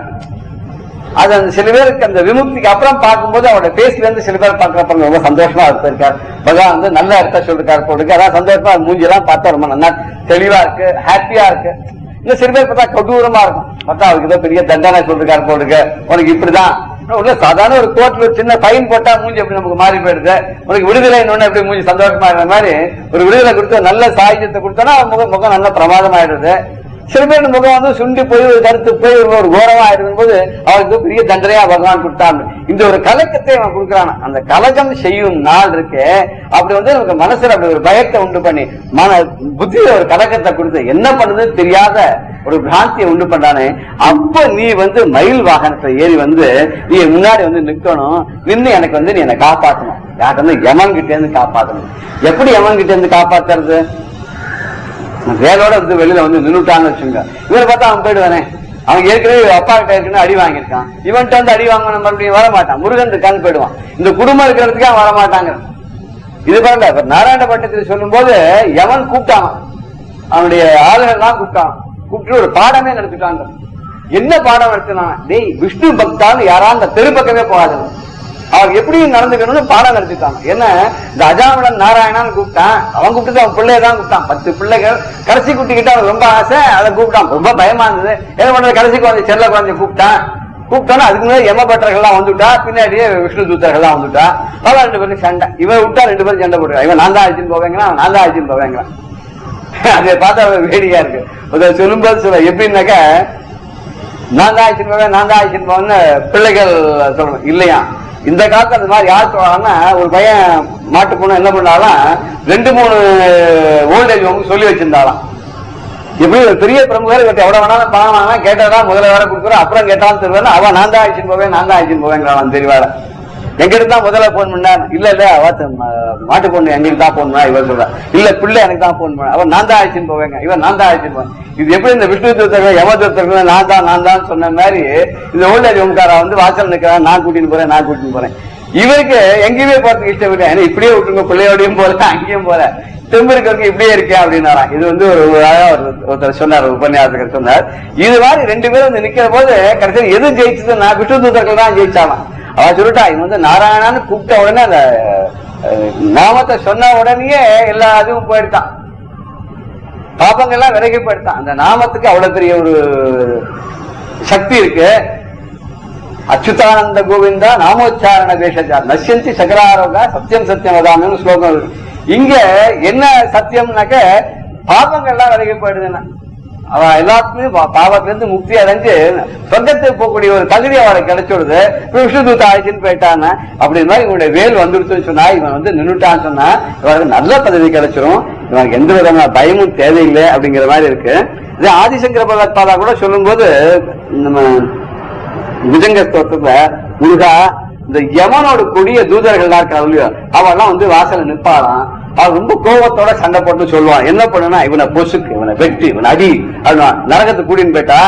அது அந்த சில பேருக்கு அந்த விமுக்திக்கு அப்புறம் பார்க்கும்போது அவரோட பேஸ்ல இருந்து சில பேர் பார்க்கறப்ப ரொம்ப சந்தோஷமா இருக்காரு. பகவான் வந்து நல்ல அர்த்தம் சொல்லிருக்காரு போட்டுருக்கு, அதான் சந்தோஷமா மூஞ்சி எல்லாம் பார்த்தா ரொம்ப நல்லா தெளிவா இருக்கு, ஹாப்பியா இருக்கு. இன்னும் சில பேர் பார்த்தா கொடூரமா இருக்கும், பார்த்தா அவருக்கு ஏதோ பெரிய தண்டனை சொல்லிருக்காரு போட்டுருக்கு, உனக்கு இப்படிதான் உள்ள சாதாரண ஒரு கோர்ட்ல ஒரு சின்ன ஃபைன் போட்டா மூஞ்சி எப்படி நமக்கு மாறி போயிடுது, உனக்கு விடுதலை எப்படி மூஞ்சி சந்தோஷமா இருக்கிற மாதிரி ஒரு விடுதலை கொடுத்து நல்ல சாகித்யத்தை கொடுத்தோன்னா முகம் நல்ல பிரமாதம் ஆயிடுது. சில பேர் முகம் வந்து சுண்டி போய் கருத்து போய் ஒரு கோரமா இருக்கும் போது அவருக்கு பெரிய தண்டனையா பகவான் கொடுத்தாங்க. இந்த ஒரு கலக்கத்தை அவன் கொடுக்குறான். அந்த கலகம் செய்யும் நாள் இருக்கு, அப்படி வந்து நமக்கு மனசுல அப்படி ஒரு பயத்தை உண்டு பண்ணி புத்தியில ஒரு கலக்கத்தை கொடுத்து என்ன பண்ணுதுன்னு தெரியாத ஒரு பிராந்தியை உண்டு பண்றானே, அப்ப நீ வந்து மயில் வாகனத்தை ஏறி வந்து நீ முன்னாடி வந்து நிக்கணும், நின்று எனக்கு வந்து நீ என்னை காப்பாற்றணும். யார்கிட்ட வந்து யமன் கிட்டே இருந்து காப்பாற்றணும். எப்படி யமன் கிட்டே இருந்து காப்பாத்துறது, வேலோட வந்து வெளியில வந்து நின்றுட்டான்னு வச்சுங்க, இவரை பார்த்தா அவன் போயிடுவானே, அவன் ஏற்கனவே அப்பா கிட்ட ஏற்கனவே அடி வாங்கியிருக்கான், இவன்ட்டு வந்து அடி வாங்க மறுபடியும் வரமாட்டான், முருகன் இருக்கான்னு போயிடுவான். இந்த குடும்பம் இருக்கிறதுக்கு அவன் வரமாட்டாங்க. இது பரவாயில்ல. இப்ப நாராயணப்பட்டத்தில் சொல்லும் போது யமன் கூப்பிட்டான், அவனுடைய ஆளுகள் எல்லாம் கூப்பிட்டு ஒரு பாடமே நடத்திட்டாங்க. என்ன பாடம் நடத்தினான், டேய் விஷ்ணு பக்தான்னு யாரா அந்த தெரு பக்கமே போகாது, அவர் எப்படி நடந்துக்கணும்னு பாடம் நடத்திட்டாங்க. என்ன இந்த அஜாமடன் நாராயணான்னு கூப்பிட்டான், அவன் கூப்பிட்டு அவன் பிள்ளையதான் கூப்பிட்டான், 10 பிள்ளைகள். கடைசி குட்டிக்கிட்ட அவன் ரொம்ப ஆசை, அதை கூப்பிட்டான், ரொம்ப பயமா இருந்தது. என்ன பண்றது, கடைசி குழந்தை செல்ல குழந்தைய கூப்பிட்டானா அதுக்கு முன்னாடி யமபட்டர்கள்லாம் வந்துட்டா, பின்னாடியே விஷ்ணு தூத்தர்கள்லாம் வந்துட்டா. அவன் 2 பேரும் சண்டை, இவன் விட்டா 2 பேரும் சண்டை போட்டுருக்கான். இவன் நான் தான் அழைச்சின்னு போவேங்கிறான், அவன் நான் தான் அழைச்சின்னு போவேங்கிறான். அதை பார்த்தா வேடிக்கையா இருக்கு. சொல்லும்போது சொல்ல எப்படின்னாக்கா, நான் தான் அழைச்சின்னு போவேன், நான் தான் அழைச்சின்னு போவேன்னு பிள்ளைகள் சொல்லணும் இல்லையா. இந்த காலத்துல அந்த மாதிரி யார் சொல்றாங்கன்னா, ஒரு பையன் மாட்டு பொண்ணு என்ன பண்ணாலும் 2-3 ஓல்டேஜ் ஹோம் சொல்லி வச்சிருந்தாலாம். எப்படி ஒரு பெரிய பிரமுகர் எவ்வளவு வேணாலும் பணம் வாங்கினா கேட்டதா முதல்ல வேற கொடுக்குறோம், அப்புறம் கேட்டாலும் தெரியாது, அவன் நான் தான் அழைச்சின்னு போவேன், நான் தான் அழைச்சின்னு போவேங்கிறான் தெரியவாட. எங்கிட்ட தான் முதல்ல போன் பண்ணா, இல்ல மாட்டு பொண்ணு எங்களுக்கு தான் போன் பண்ணா, இவர் சொல்ற இல்ல பிள்ளை எனக்கு தான் போன் பண்ண, அவன் நான் தான் அழைச்சின்னு போவேங்க, இவன் நான் தான் அழைச்சின்னு போவேன். இது எப்படி இந்த விஷ்ணு தூத்தர்கள் யம தூத்தர்கள் நான் தான் சொன்ன மாதிரி இந்த ஓல்டேஜ் ஹோம்காரா வந்து வாசல் நிற்கிறான், நான் கூட்டின்னு போறேன். இவருக்கு எங்கேயுமே போறதுக்கு இஷ்டம் இல்லை, ஏன்னா இப்படியே விட்டுருங்க, பிள்ளையோடையும் போல அங்கேயும் போல தெம்பிருக்கிறதுக்கு இப்படியே இருக்கேன் அப்படின்னாராம். இது வந்து ஒருத்தர் சொன்னார், உபன்யாசகர் சொன்னார். இது மாதிரி 2 பேரும் வந்து நிக்கிற போது கடைசியில் எது ஜெயிச்சதுன்னா விஷ்ணு தூதர்கள் தான் ஜெயிச்சாலாம். அவ சொல்லிட்டா, இவன் வந்து நாராயணான்னு கூப்பிட்ட உடனே அந்த நாமத்தை சொன்ன உடனேயே எல்லா இதுவும் போயிடுத்தான், பாபங்கள்லாம் விலகி போயிடுத்தான். அந்த நாமத்துக்கு அவ்வளவு பெரிய ஒரு சக்தி இருக்கு. அச்சுதானந்த கோவிந்தா நாமோச்சாரண தேசஜா நஷ்யந்தி சகராரோகா சத்தியம் சத்தியம் வதாமன்னு ஸ்லோகம் இருக்கு. இங்க என்ன சத்தியம்னாக்க பாபங்கள்லாம் விலகி போயிடுதுன்னா, அவ எல்லாத்துலயும் பாவத்திலிருந்து முக்தி அடைஞ்சு சொர்க்கத்துக்கு போகக்கூடிய ஒரு தகுதி அவளுக்கு கிடைச்சிடுது. விஷ்ணு தூத்த ஆயிடுச்சுன்னு போயிட்டான்னா, அப்படின்னா இவனுடைய வேல் வந்துடுச்சுன்னு சொன்னா, இவன் வந்து நின்றுட்டான்னு சொன்னா இவனுக்கு நல்ல பதவி கிடைச்சிரும், இவனுக்கு எந்த விதமான பயமும் தேவையில்லை அப்படிங்கிற மாதிரி இருக்கு. இது ஆதிசங்கர பகவத்பாதா கூட சொல்லும் போது, நம்ம புஜங்க ஸ்தோத்திரத்துல முருகா இந்த யமனோட கொடிய தூதர்கள்லாம் இருக்கா, அவெல்லாம் வந்து வாசல நிற்பாளாம். அவன் ரொம்ப கோபத்தோட சண்டை போட்டு சொல்லுவான், என்ன பண்ணுனா இவனை பொசுக்கு, இவனை வெட்டி, இவனை அடி அப்படின்னா நரகத்துக்கு கூட்டின்னு போயிட்டா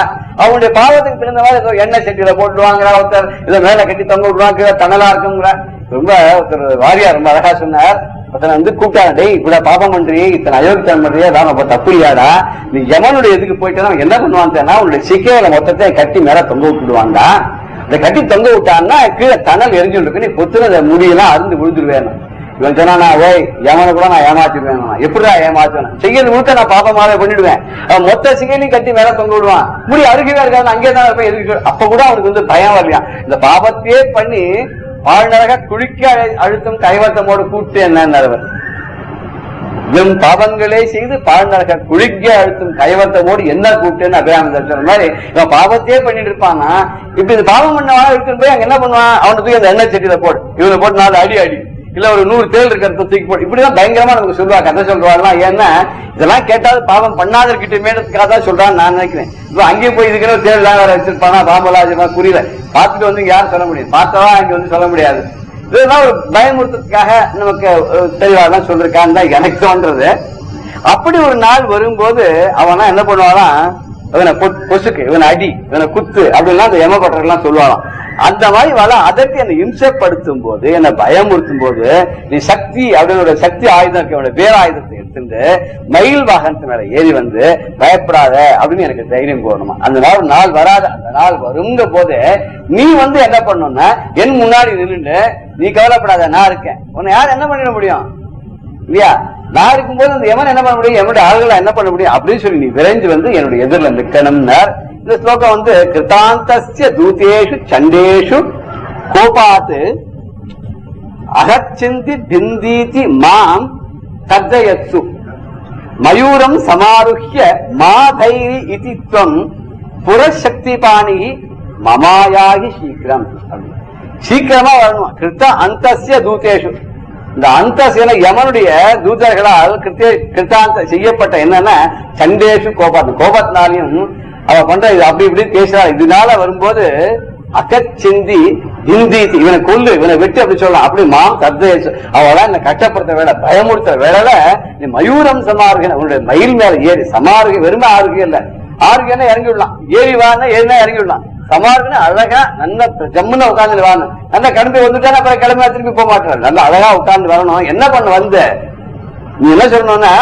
அவனுடைய பாவத்துக்கு பிறந்த மாதிரி எண்ணெய் சட்டியில போட்டுவாங்க, ஒருத்தர் இதை மேல கட்டி தொங்க விடுவாங்க, தணலா இருக்குங்கிற. ரொம்ப ஒருத்தர் வாரியா ரொம்ப அழகா சொன்னார். ஒருத்தனை வந்து கூப்பிட்டாங்க, டேய் இப்ப பாபம் பண்றியே, இத்தனை அயோக்கியம் பண்றியே, அதான் ரொம்ப தப்பு இல்லையாடா, நீ யமனுடைய இதுக்கு போயிட்டா என்ன பண்ணுவான்னா உன்னுடைய சிக்கையில மொத்தத்தை கட்டி மேல தொங்க விட்டுடுவாங்க. இந்த கட்டி தொங்க விட்டான்னா கீழே தணல் எரிஞ்சுட்டு இருக்கு, நீ பொத்துன முடியெல்லாம் அருந்து விழுந்துருவேன். இவன் சொன்னா, ஓய் யமனை கூட நான் ஏமாத்திடுவேன், எப்படிதான் ஏமாத்துவேன், செய்யறது முழுக்க நான் பாபமாவே பண்ணிடுவேன். அவன் மொத்த சிகையிலையும் கட்டி மேல தொங்க விடுவான், முடி அருகவே இருக்காது, அங்கேதான் இருப்பேன் எதுக்கு. அப்ப கூட அவனுக்கு வந்து பயம் வரலையா, இந்த பாபத்தையே பண்ணி வாழ்நரக குளிக்க அழுத்தம் கைவத்தமோடு கூட்டு என்ன இவன் பாவங்களே செய்து பாழ்நரக குழிக்க அழுத்தும் கைவர்த்தமோடு என்ன கூப்பிட்டேன்னு அபிராமதர் சொன்ன மாதிரி இவன் பாவத்தையே பண்ணிட்டு இருப்பானா. இப்ப இந்த பாவம் பண்ணவா எடுத்துட்டு போய் அங்க என்ன பண்ணுவான், அவனை தூக்கி அந்த எண்ணெய் சட்டியில போடு, இவனை போட்டு 4 அடி அடி, இல்ல ஒரு 100 தேள் இருக்கிறத தூக்கி போடு, இப்படிதான் பயங்கரமா நமக்கு சொல்லுவா, கதை சொல்றாங்களா. ஏன்னா இதெல்லாம் கேட்டாலும் பாவம் பண்ணாதற்கிட்டமேன்றதுக்காக தான் சொல்றான்னு நான் நினைக்கிறேன். இப்ப அங்கேயே போய் இதுக்குற தேள் எல்லாம் வேற வச்சிருப்பானா, பாம்பெல்லாம் புரியல, பார்த்துட்டு வந்து யாரும் சொல்ல முடியும், பார்த்தவா அங்க வந்து சொல்ல முடியாது. இதெல்லாம் ஒரு பயமுறுத்ததுக்காக நமக்கு தெளிவாதான் சொல்லிருக்கான்னு தான் எனக்கு தோன்றது. அப்படி ஒரு நாள் வரும்போது அவனா என்ன பண்ணுவானா, இவனை பொசுக்கு, இவனை அடி, இவனை குத்து அப்படின்லாம் அந்த யமபட்டரெல்லாம் சொல்லுவாராம். அந்த மாதிரி வள அதற்கு என்னை இம்சப்படுத்தும் போது, என்னை பயமுறுத்தும் போது, நீ சக்தி அப்படின்னு சக்தி ஆயுதம் பேராயுதத்தை எடுத்துட்டு மயில் வாகனத்து மேல ஏறி வந்து பயப்படாத அப்படின்னு எனக்கு தைரியம் போடணுமா. அந்த நாள் வராது. அந்த நாள் வருங்க போது நீ வந்து என்ன பண்ணணும்னா என் முன்னாடி நின்றுட்டு நீ கவலைப்படாத, நான் இருக்கேன், உன்னை யார் என்ன பண்ணிட முடியும் இல்லையா, நான் இருக்கும்போது அந்த எவன் என்ன பண்ண முடியும், என்னுடைய ஆளுகளை என்ன பண்ண முடியும் அப்படின்னு சொல்லி நீ விரைஞ்சு வந்து என்னுடைய எதிரில் நிற்கணும்னார். இந்த ஸ்லோகம் வந்து கிருதாந்தஸ்ய தூதேஷு சண்டேஷு கோபாத்து அகச்சிந்தி பிந்தீதி மாம் தர்ஜயத்சு மயூரம் சமாருஹ்ய மாதைரி இதி த்வம் புரசக்தி பாணி மமாயாகி சீக்கிரம். சீக்கிரமா வரணும். கிருத்த அந்தஸ்ய தூதேஷு, இந்த அந்தஸ்ன யமனுடைய தூதர்களால் கிருத்தாந்த செய்யப்பட்ட என்னன்னா சண்டேஷு கோபத்தினாலையும் அவ பண்ற அப்படி இப்படி பேசுறா. இதனால வரும்போது அகச்சிந்தி ஹிந்தி, இவனை கொல்லு, இவனை வெட்டி அப்படி சொல்லலாம், அப்படி மாம் தர்தேஷு, அவளா என்ன கட்டப்படுத்த வேலை, பயமுறுத்த வேலை. நீ மயூரம் சமாருக, உன்னுடைய மயில் மேல ஏறி, சமாருக வெறுமை ஆறுகை இல்ல, ஆறுகைன்னா இறங்கி விடலாம், ஏறி வான்னா ஏறினா இறங்கி விடலாம், சமாருக்குன்னு அழகா நல்ல ஜம்முன்னு உட்கார்ந்து வரணும். நல்லா கிளம்பி வந்துட்டா அப்புறம் கிளம்பி திருப்பி போக மாட்டேன், நல்லா அழகா உட்கார்ந்து வரணும். என்ன பண்ண வந்த நீ என்ன சொல்லணும்னா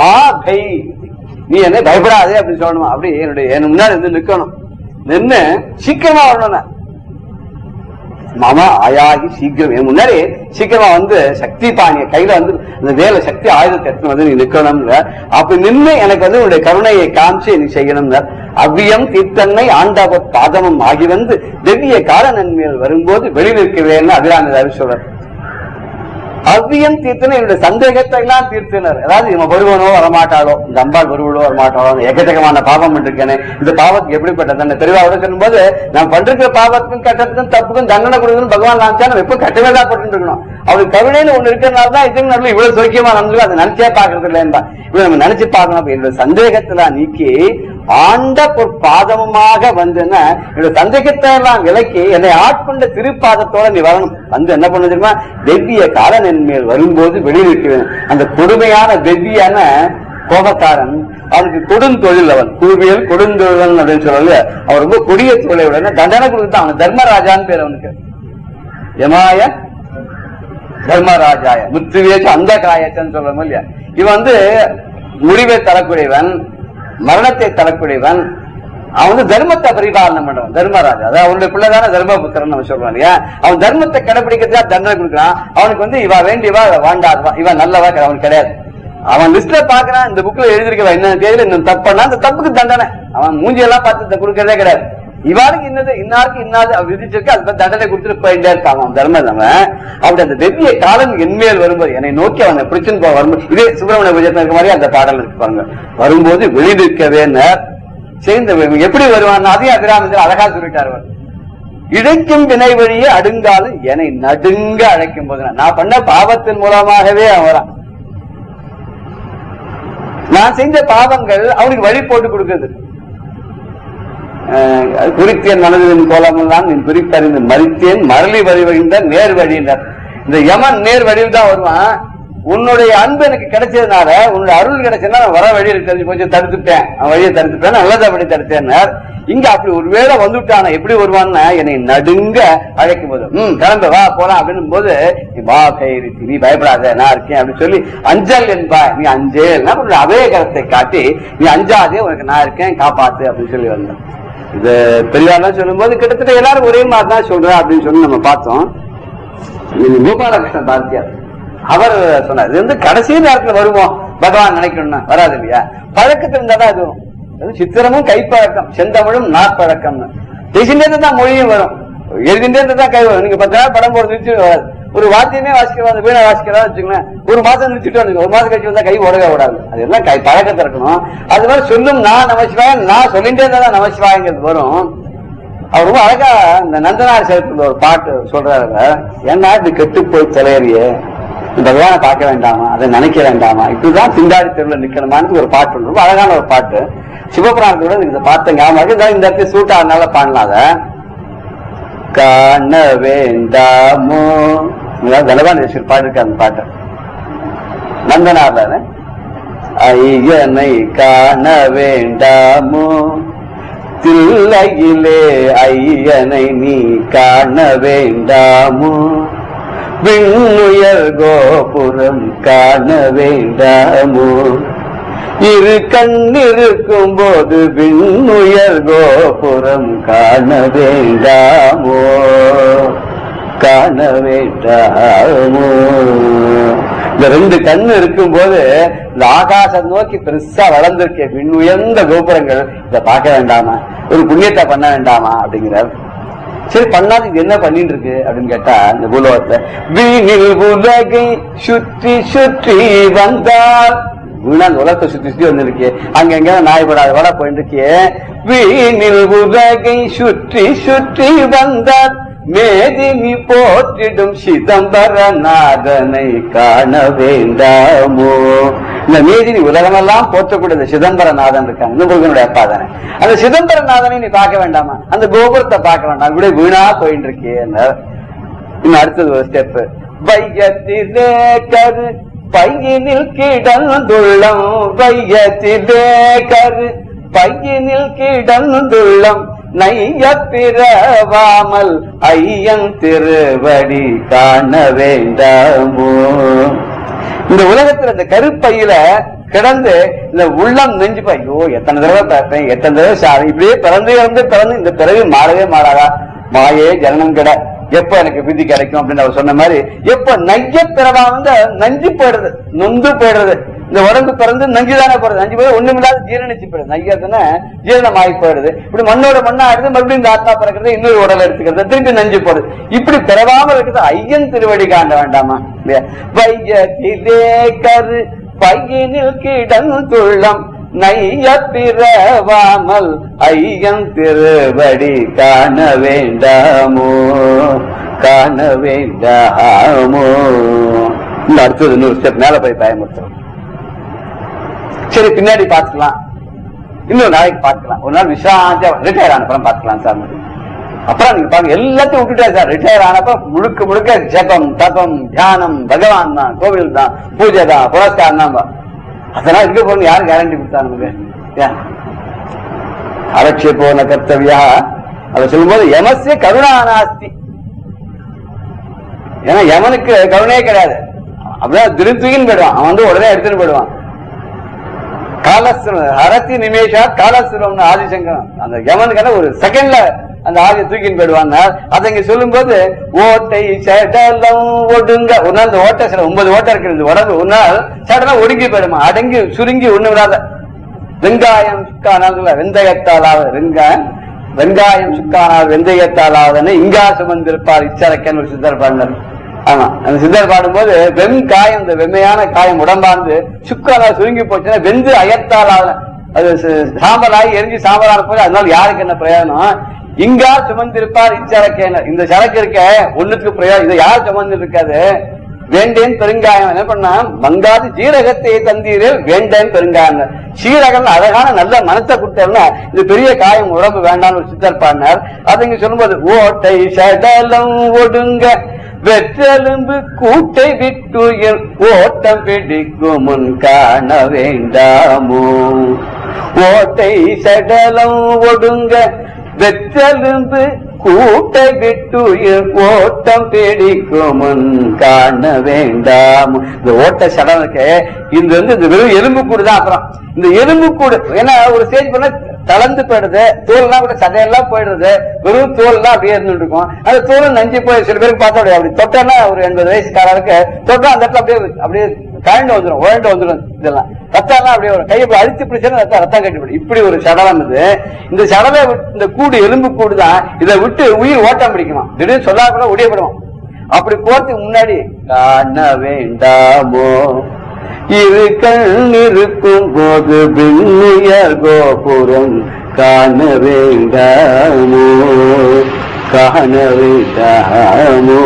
மா கை, நீ என்ன பயப்படாதே அப்படின்னு சொல்லணும். அப்படி என் முன்னாடி இருந்து நிக்கணும், நின்று சீக்கிரமா வரணும்னா மாமா ஆயாகி சீக்கிரம் என் முன்னாடி சீக்கிரமா வந்து சக்தி பாணிய கையில வந்து இந்த வேலை சக்தி ஆயுதத்தை எடுத்து வந்து நீ நிக்கணும்ல. அப்படி நின்று எனக்கு வந்து உன்னுடைய கருணையை காமிச்சு நீ செய்யணும்ல. அவ்வியம் தீர்த்தன்மை ஆண்டவ பாதமும் ஆகி வந்து திவ்ய காரணன் மேல் வரும்போது வெளிநிற்கவேன்னு அபிராமி சொல்றார். அவ்வியம் தீர்த்தனை என்னுடைய சந்தேகத்தை எல்லாம் தீர்த்தினர். அதாவது இவன் வருவனோ வரமாட்டாளோ, இந்த அம்பாள் வருவளோ வரமாட்டாளோ, எக்கச்சக்கமான பாவம் இருக்கேனே, இந்த பாவத்துக்கு எப்படிப்பட்ட தெளிவாக சொல்லும் போது நான் பண்ற பாவத்துக்கும் கட்டத்துக்கும் தப்புக்கும் தண்டனை கொடுக்கணும் பகவான் நினைச்சா நம்ம எப்ப கட்டவே தான் போட்டு இருக்கணும். அவளுக்கு கருணையில ஒண்ணு இருக்கிறனால்தான் இதுக்கு நடுவில் இவ்வளவு சௌக்கியமா நடந்து அதை நினைச்சே பாக்குறது இல்லைன்பா. இவ்வளவு நம்ம நினைச்சு பார்க்கணும். என்னோட சந்தேகத்துல நீக்கி ஆண்ட பாதமுமாக வந்துன்னா என்னோட சந்தேகத்தை எல்லாம் விலக்கி என்னை ஆட்கொண்ட திருப்பாதத்தோட நீ வரணும். வந்து என்ன பண்ண தெரியுமா, தெவ்விய காலன் என் மேல் வரும்போது வெளியிட்டு அந்த கொடுமையான தெவ்வியான கோபக்காரன், அவனுக்கு கொடுந்தொழில், அவன் கூவியல் கொடுந்தொழில் அப்படின்னு சொல்லல, அவன் ரொம்ப கொடிய தொழிலை உடனே தண்டனை கொடுத்தான். அவன் தர்மராஜான்னு பேர் அவனுக்கு, யமாய தர்மராஜாய முத்துவேச்சு அந்த காயச்சன்னு சொல்றோம் இல்லையா. இவன் வந்து முடிவை தரக்கூடியவன், மரணத்தை தரக்கூடியவன், அவன் வந்து தர்மத்தை பரிபாலனம் பண்றான். தர்மராஜா அதாவது அவனுடைய பிள்ளைதான தர்மபுத்திரன் நம்ம சொல்றோம் இல்லையா. அவன் தர்மத்தை கடைபிடிக்கிறதுக்காக தண்டனை கொடுக்குறான். அவனுக்கு வந்து இவா வேண்டியவா வாண்டாதவா, இவன் நல்லவா அவன் கிடையாது. அவன் லிஸ்ட்ல பாக்குறான், இந்த புக்ல எழுதிருக்கவா என்ன தேதியில இன்னும் தப்புனா அந்த தப்புக்கு தண்டனை. அவன் மூஞ்சியெல்லாம் பார்த்து கொடுக்கறதே கிடையாது. இவாருக்கு இன்னது இன்னாருக்கு இன்னாது விதிச்சிருக்கு, அது தண்டனை கொடுத்துட்டு போயிட்டே இருக்காங்க அவன் தர்மம். அப்படி அந்த வெவ்விய காலம் என்மேல் வரும்போது என்னை நோக்கி அவனை பிடிச்சுன்னு வரும்போது, இதே சுப்பிரமணிய பூஜை இருக்க மாதிரி அந்த பாடல் இருப்பாங்க. வரும்போது வெளியிருக்கவே சேர்ந்து எப்படி வருவான் அதையும் அபிராமத்தில் அழகா சொல்லிட்டார். இழைக்கும் வினை வழியே அடுங்காலும் என்னை நடுங்க அழைக்கும் போது நான் பண்ண பாவத்தின் மூலமாகவே அவன் வரான். நான் செஞ்ச பாவங்கள் அவனுக்கு வழி போட்டு கொடுக்கிறது. குறித்தேன் மனதின் கோலமெல்லாம் நீ குறித்தறிந்து மறித்தேன் மரளி வழிவகின்ற நேர் வழியினர். இந்த யமன் நேர் வழியில் தான் வருவான். உன்னுடைய அன்பு எனக்கு கிடைச்சதுனால, உன்னுடைய அருள் கிடைச்சதுனால வர வழி இருக்கு, கொஞ்சம் தடுத்துட்டேன், அவன் வழியை தடுத்துட்டேன், நல்லதா வழி தடுத்தேன். இங்க அப்படி ஒருவேளை வந்துட்டான எப்படி வருவான்னா என்னை நடுங்க அழைக்கும் போது கிளம்ப வா போலாம் அப்படின்னும் போது வா கயிறு நீ பயப்படாத நான் இருக்கேன் அப்படின்னு சொல்லி அஞ்சல் என்பா, நீ அஞ்சேல் அபயகரத்தை காட்டி நீ அஞ்சாதே உனக்கு நான் இருக்கேன் காப்பாத்து அப்படின்னு சொல்லி வந்தேன். இது பெரியாரெல்லாம் சொல்லும் போது கிட்டத்தட்ட எல்லாரும் ஒரே மாதிரி தான் சொல்றேன் அப்படின்னு சொல்லி நம்ம பார்த்தோம். கோபாலகிருஷ்ண பாரதியார் அவர் சொன்னார், இது வந்து கடைசி நேரத்துல வருவோம் பகவான் நினைக்கணும்னா வராது இல்லையா, பழக்கத்தில் இருந்தாதான் அது வரும். சித்திரமும் கைப்பழக்கம், செந்தமிழும் நாற்பழக்கம், பேசிட்டே தான் மொழியும் வரும், எழுதிட்டே தான் கை வரும். நீங்க 10 நாள் படம் போட நிறுத்தி வராது. ஒரு வாத்தியமே வாசிக்கிறோம், வீணை வாசிக்கிறதா வச்சுக்கோங்களேன், ஒரு மாசம் நிறுத்திட்டு வந்து ஒரு மாசம் கழிச்சு வந்தா கை உடவே விடாது. அதெல்லாம் பழக்கத்தை இருக்கணும். அது மாதிரி சொல்லும் நான் நமசிவாயம், நான் சொல்லிட்டே தான் நமசிவாயங்கிறது வரும். அவர் ரொம்ப அழகா இந்த நந்தனார் சரித்திரத்துல ஒரு பாட்டு சொல்றாரு, ஏன்னா இது கெட்டு போய் தலையறியே, பகவானை பார்க்க வேண்டாமா, அதை நினைக்க வேண்டாமா, இப்படிதான் திண்டாடி தெருவில் நிக்கணுமான்னு ஒரு பாட்டு, ரொம்ப அழகான ஒரு பாட்டு. சிவபுராணத்தோட இந்த பாட்டு ஞாபகம் இந்த இடத்துல சூட்டா அதனால பாடலாம். அதை காண வேண்டாமோ கனவான் பாட்டு இருக்கு அந்த பாட்டு நந்தனார்ல, ஐயனை காண வேண்டாமோ தில்லையிலே ஐயனை நீ காண வேண்டாமோ, விண்ணுயர் கோபுரம் காண வேண்டாமோ, இரு கண்ணிருக்கும் போது விண்ணுயர் கோபுரம் காண வேண்டாமோ, காண வேண்டாமோ. இந்த ரெண்டு கண்ணு இருக்கும் போது இந்த ஆகாசம் நோக்கி பெருசா வளர்ந்திருக்க விண்ணுயர்ந்த கோபுரங்கள் இதை பார்க்க வேண்டாமா, ஒரு புண்ணியத்தை பண்ண வேண்டாமா அப்படிங்கிறார். சரி, பண்ணாது இது என்ன பண்ணிட்டு இருக்கு அப்படின்னு கேட்டா, இந்த பூலோகத்தை வீணில் உலகை சுற்றி சுற்றி வந்தால், வீணா உலகத்தை சுற்றி சுற்றி வந்திருக்கு, அங்க எங்க நாய்படாத வட போயிட்டு இருக்கே, வீணில் உலகை சுற்றி சுற்றி வந்தால் மேதினி போற்றிடும் சிதம்பரநாதனை காண வேண்டாமோ. இந்த மேதினி உலகமெல்லாம் போற்றக்கூடிய சிதம்பரநாதன் இருக்காங்க, இந்த முருகனுடைய அப்பா தானே, அந்த சிதம்பரநாதனை நீ பார்க்க வேண்டாமா, அந்த கோபுரத்தை பார்க்க வேண்டாம், இப்படி வீணா போயிட்டு இருக்கே. இன்னும் அடுத்தது ஒரு ஸ்டெப், வையத்திலே கரு பையினில் கிடந்துள்ளம், வையத்திலே கரு பையினில் கிடந்துள்ளம், நைய பிறவாமல் ஐயன் திருவடி காண வேண்டாமோ. இந்த உலகத்துல இந்த கருப்பையில கிடந்து இந்த உள்ளம் நெஞ்சு, ஐயோ எத்தனை தடவை பார்ப்பேன், எத்தனை தடவை சாரி, இப்படியே பிறந்து இறந்து பிறந்து இந்த பிறகு மாறவே மாறாதா, மாயே ஜனனம் கிட, எப்ப எனக்கு விதி கிடைக்கும் அப்படின்னு அவர் சொன்ன மாதிரி, எப்ப நைய பிறவா வந்து நஞ்சு போயிடுறது, நொந்து போயிடுறது, இந்த உடம்பு பிறந்து நஞ்சுதானே போறது, நஞ்சு போய் ஒண்ணுமில்லாத ஜீரணிச்சு போயிடுது, நையதுன்னா ஜீரணம் ஆகி போயிடுது, இப்படி மண்ணோட மண்ணா ஆடுது, மறுபடியும் இந்த ஆத்மா பிறக்கிறது, இன்னொரு உடல் எடுத்துக்கிறது, திருப்பி நஞ்சு போடுது, இப்படி பிறவாமல் இருக்குது ஐயன் திருவடி காண்ட வேண்டாமா. வையத்திலே கரு பையினில் கிடந்துள்ளம், நைய பிறவாமல் ஐயன் திருவடி காண வேண்டாமோ, காண வேண்டாமோ. இந்த அடுத்தது இன்னொரு ஸ்டெப் மேல போய் பயமுறுத்துறோம். சரி, பின்னாடி பாத்துக்கலாம், இன்னொரு நாளைக்கு பாத்துக்கலாம், ஒரு நாள் விசாந்தியா ரிட்டையர் ஆனப்பறம் பாத்துக்கலாம் சார். அப்புறம் நீங்க பாருங்க எல்லாத்தையும் விட்டுட்டா சார், ரிட்டையர் ஆனப்ப முழுக்க முழுக்க ஜபம் தபம் தியானம், பகவான் தான், கோவில் தான், பூஜை தான், புரஸ்காரம் தான், அதெல்லாம் இருக்க போறது யாரும் கேரண்டி கொடுத்தா நமக்கு? அரட்சிய போன கர்த்தவியா அதை சொல்லும் போது யமசிய கருணாநாஸ்தி, ஏன்னா யமனுக்கு கருணையே கிடையாது, அப்படிதான் திருப்தின்னு போயிடுவான், அவன் வந்து உடனே எடுத்துட்டு போயிடுவான். காலஸ்திரம் ஹரத்தி நிமேஷா காலஸ்திரம் ஆதிசங்கரம், அந்த யமனுக்கான ஒரு செகண்ட்ல அந்த ஆதியை தூக்கின்னு போயிடுவாங்க. அதை இங்க சொல்லும் போது ஓட்டை சடலம் ஒடுங்க, ஒரு நாள் இந்த ஓட்டை சில 9 ஓட்டை இருக்கிற இந்த உடம்பு ஒரு நாள் சடலம் ஒடுங்கி போயிடுமா, அடங்கி சுருங்கி ஒண்ணு விடாத. வெங்காயம் சுக்கானால் வெந்தயத்தாலாவது, வெங்காயம் சுக்கானால் வெந்தயத்தாலாவதுன்னு இங்கா சுமந்திருப்பார் இச்சரக்கன் ஒரு சித்தர் பாடினார். ஆமா, அந்த சித்தர் பாடும்போது வெண்காயம், இந்த வெம்மையான காயம் உடம்பார்ந்து சுக்காலா சுருங்கி போச்சுன்னா வெந்து அயத்தாலாத, அது சாம்பலாகி எரிஞ்சு சாம்பலான போது அதனால யாருக்கு என்ன பிரயோஜனம்? இங்கா சுமந்திருப்பார் இச்சரக்கேன, இந்த சரக்கு இருக்க ஒண்ணுக்கு பிரயோஜனம், இதை யார் சுமந்து இருக்காது. வேண்டேன் பெருங்காயம் என்ன பண்ணா, மங்காது ஜீரகத்தை தந்தீரில் வேண்டேன் பெருங்காயம், சீரகம் அழகான நல்ல மனத்தை கொடுத்தா இது பெரிய காயம் உடம்பு வேண்டாம்னு ஒரு சித்தர் பாடினார். அதை இங்க சொல்லும்போது ஓட்டை சடலம் ஒடுங்க வெற்றெலும்பு கூட்டை விட்டு ஓட்டம் பிடிக்கும் முன் காண வேண்டாமோ, ஓட்டை சடலம் ஒடுங்க வெற்றெலும்பு கூட்டை விட்டு ஓட்டம் பிடிக்கும் முன் காண வேண்டாம். இந்த ஓட்ட சடலுக்கு இது வந்து இந்த வெறும் எலும்பு கூடு தான். அப்புறம் இந்த எலும்பு கூடு ஏன்னா ஒரு ஸ்டேஜ் பண்ண தளர்ந்து போயிடுது, தோல்லாம் கூட சதையெல்லாம் போயிடுறது, வெறும் தோல்லாம் அப்படியே இருந்துட்டு இருக்கும். அந்த தோல் நஞ்சு போய் சில பேருக்கு பார்த்தா அப்படி தொட்டா ஒரு 80 வயசுக்காரருக்கு தொட்டா அந்த இடத்துல அப்படியே அப்படியே கழண்டு வந்துடும், உழண்டு வந்துடும். இதெல்லாம் ரத்தம் அப்படியே ஒரு கையை அழுத்தி பிடிச்சா ரத்தம் கட்டிப்படும். இப்படி ஒரு சடலம் இது. இந்த சடலை இந்த கூடு எலும்பு கூடு தான், இதை விட்டு உயிர் ஓட்டம் பிடிக்குமா, திடீர்னு சொல்லாத கூட ஒடியப்படுவோம். அப்படி போறதுக்கு முன்னாடி காண வேண்டாமோ இரு கண் இருக்கும் போது விண்ணுயர் கோபுரம் காண வேண்டாமோ காண வேண்டாமோ.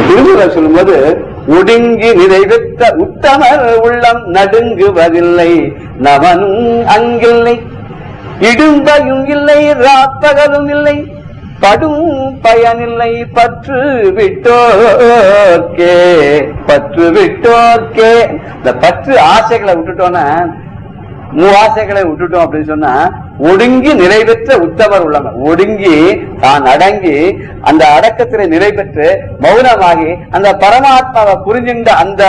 திருமலை சொல்லும் போது ஒடுங்கி நிறைவேற்ற உத்தமர் உள்ளம் நடுங்குவதில்லை நமனும் அங்கில்லை இடும்பையும் இல்லை ராப்பகலும் இல்லை படும் பயனில்லை பற்று விட்டோர்க்கே பற்று விட்டோர்க்கே. இந்த பற்று ஆசைகளை விட்டுட்டோம்னா ஆசைகளை விட்டுட்டோம் அப்படின்னு சொன்னா ஒடுங்கி நிறைவேற்ற உத்தமர் உள்ளவர். ஒடுங்கி தான் அடங்கி அந்த அடக்கத்திலே நிறைவேற்று மௌனமாகி அந்த பரமாத்மாவை புரிஞ்சின்ற அந்த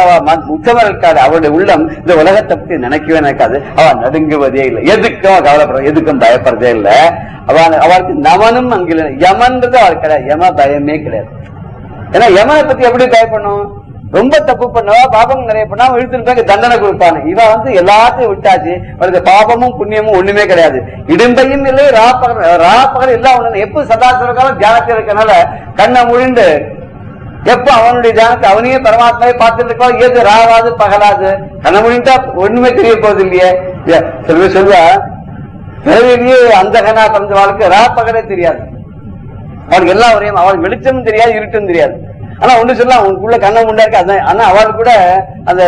உத்தமர் இருக்காது. அவருடைய உள்ளம் இந்த உலகத்தை பத்தி நினைக்கவே நினைக்காது. அவன் நடுங்குவதே இல்லை, எதுக்கும் கவலைப்படுற எதுக்கும் பயப்படுறதே இல்லை. அவளுக்கு நமனும் அங்கில யமன்றது அவளுக்கு கிடையாது. யம பயமே கிடையாது. ஏன்னா யமனை பத்தி எப்படி பயப்படணும்? ரொம்ப தப்பு பண்ணுவா, பாபம் நிறைய பண்ணா இழுத்துட்டு போய் தண்டனை கொடுப்பானு. இவன் எல்லாத்தையும் விட்டாச்சு, அவளுக்கு பாபமும் புண்ணியமும் ஒண்ணுமே கிடையாது. இடும்பையும் இல்லை ராப்பகல் எல்லாம் ஒண்ணு. எப்ப சதாசிவ காலம் தியானத்தில் இருக்கனால கண்ணை முழிண்டு எப்ப அவனுடைய தியானத்தை அவனையே பரமாத்மாவே பார்த்துட்டு இருக்கா. ஏது ராவாது பகலாது கண்ணை முழிந்தா ஒண்ணுமே தெரிய போகுது இல்லையே. சில பேர் சொல்லுவா பிறவிலேயே அந்த கண்ணா பிறந்த வாழ்க்கை ராப்பகலே தெரியாது அவளுக்கு. எல்லாம் வரையும் அவளுக்கு வெளிச்சமும் தெரியாது, இருட்டும் தெரியாது. ஆனா ஒண்ணு சொல்லலாம், உனக்குள்ள கண்ண முண்டா இருக்கு. அதான் ஆனா அவளுக்கு கூட அந்த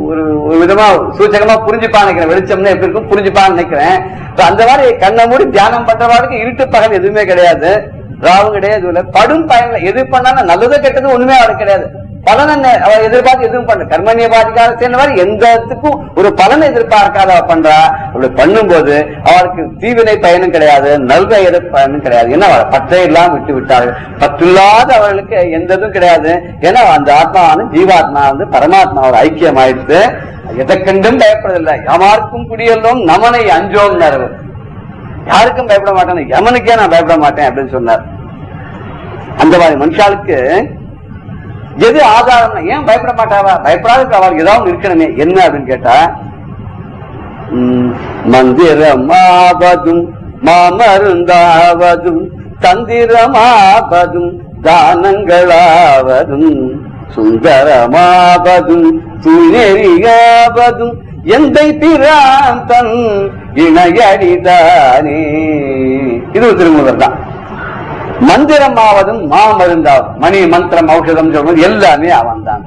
ஒரு விதமா சூச்சகமா புரிஞ்சுப்பான்னு நினைக்கிறேன். வெளிச்சம்னா எப்படி இருக்கும் புரிஞ்சுப்பான்னு நினைக்கிறேன். அந்த மாதிரி கண்ண மூடி தியானம் பண்றவாளுக்கு இருட்டு பகல் எதுவுமே கிடையாது, ராவும் கிடையாது. படும் பயன்ல எது பண்ணாலும் நல்லது கெட்டது ஒண்ணுமே அவளுக்கு கிடையாது. பலன் அவள் எதிர்பார்த்து எதுவும் பண்ண கர்மணிய பாதிக்காத சேர்ந்த மாதிரி எந்தத்துக்கும் ஒரு பலனை எதிர்பார்க்காத அவ பண்றா. அப்படி பண்ணும்போது அவளுக்கு தீவினை பயனும் கிடையாது, நல்வ பயனும் கிடையாது. ஏன்னா அவள் பற்றை எல்லாம் விட்டு விட்டார்கள். பற்றில்லாத அவர்களுக்கு எந்த இதுவும் கிடையாது. ஏன்னா அந்த ஆத்மாவான ஜீவாத்மா பரமாத்மாவோட ஐக்கியம் ஆயிடுச்சு. எதை கண்டும் பயப்படுறதில்லை. யாருக்கும் குடியெல்லாம் நமனை அஞ்சோம். யாருக்கும் பயப்பட மாட்டேன், யமனுக்கே நான் பயப்பட மாட்டேன் அப்படின்னு சொன்னார். அந்த மாதிரி மனுஷாளுக்கு எது ஆதாரம்? ஏன் பயப்பட மாட்டாவா? பயப்படாத அவளுக்கு ஏதாவது இருக்கணுமே. என்ன அப்படின்னு கேட்டா மந்திரமாவதும் மாமருந்தாவதும் தந்திரமாவதும் தானங்களாவதும் சுந்தரமாவதும் துணெறியாவதும் எந்தை பிராந்தன் இணையடிதானே. இது ஒரு திருமூலர் தான். மந்திரமாவதும் மாமருந்தாவதும் மணி மந்திரம் ஔஷதம் சொல்வது எல்லாமே அவன் தான்.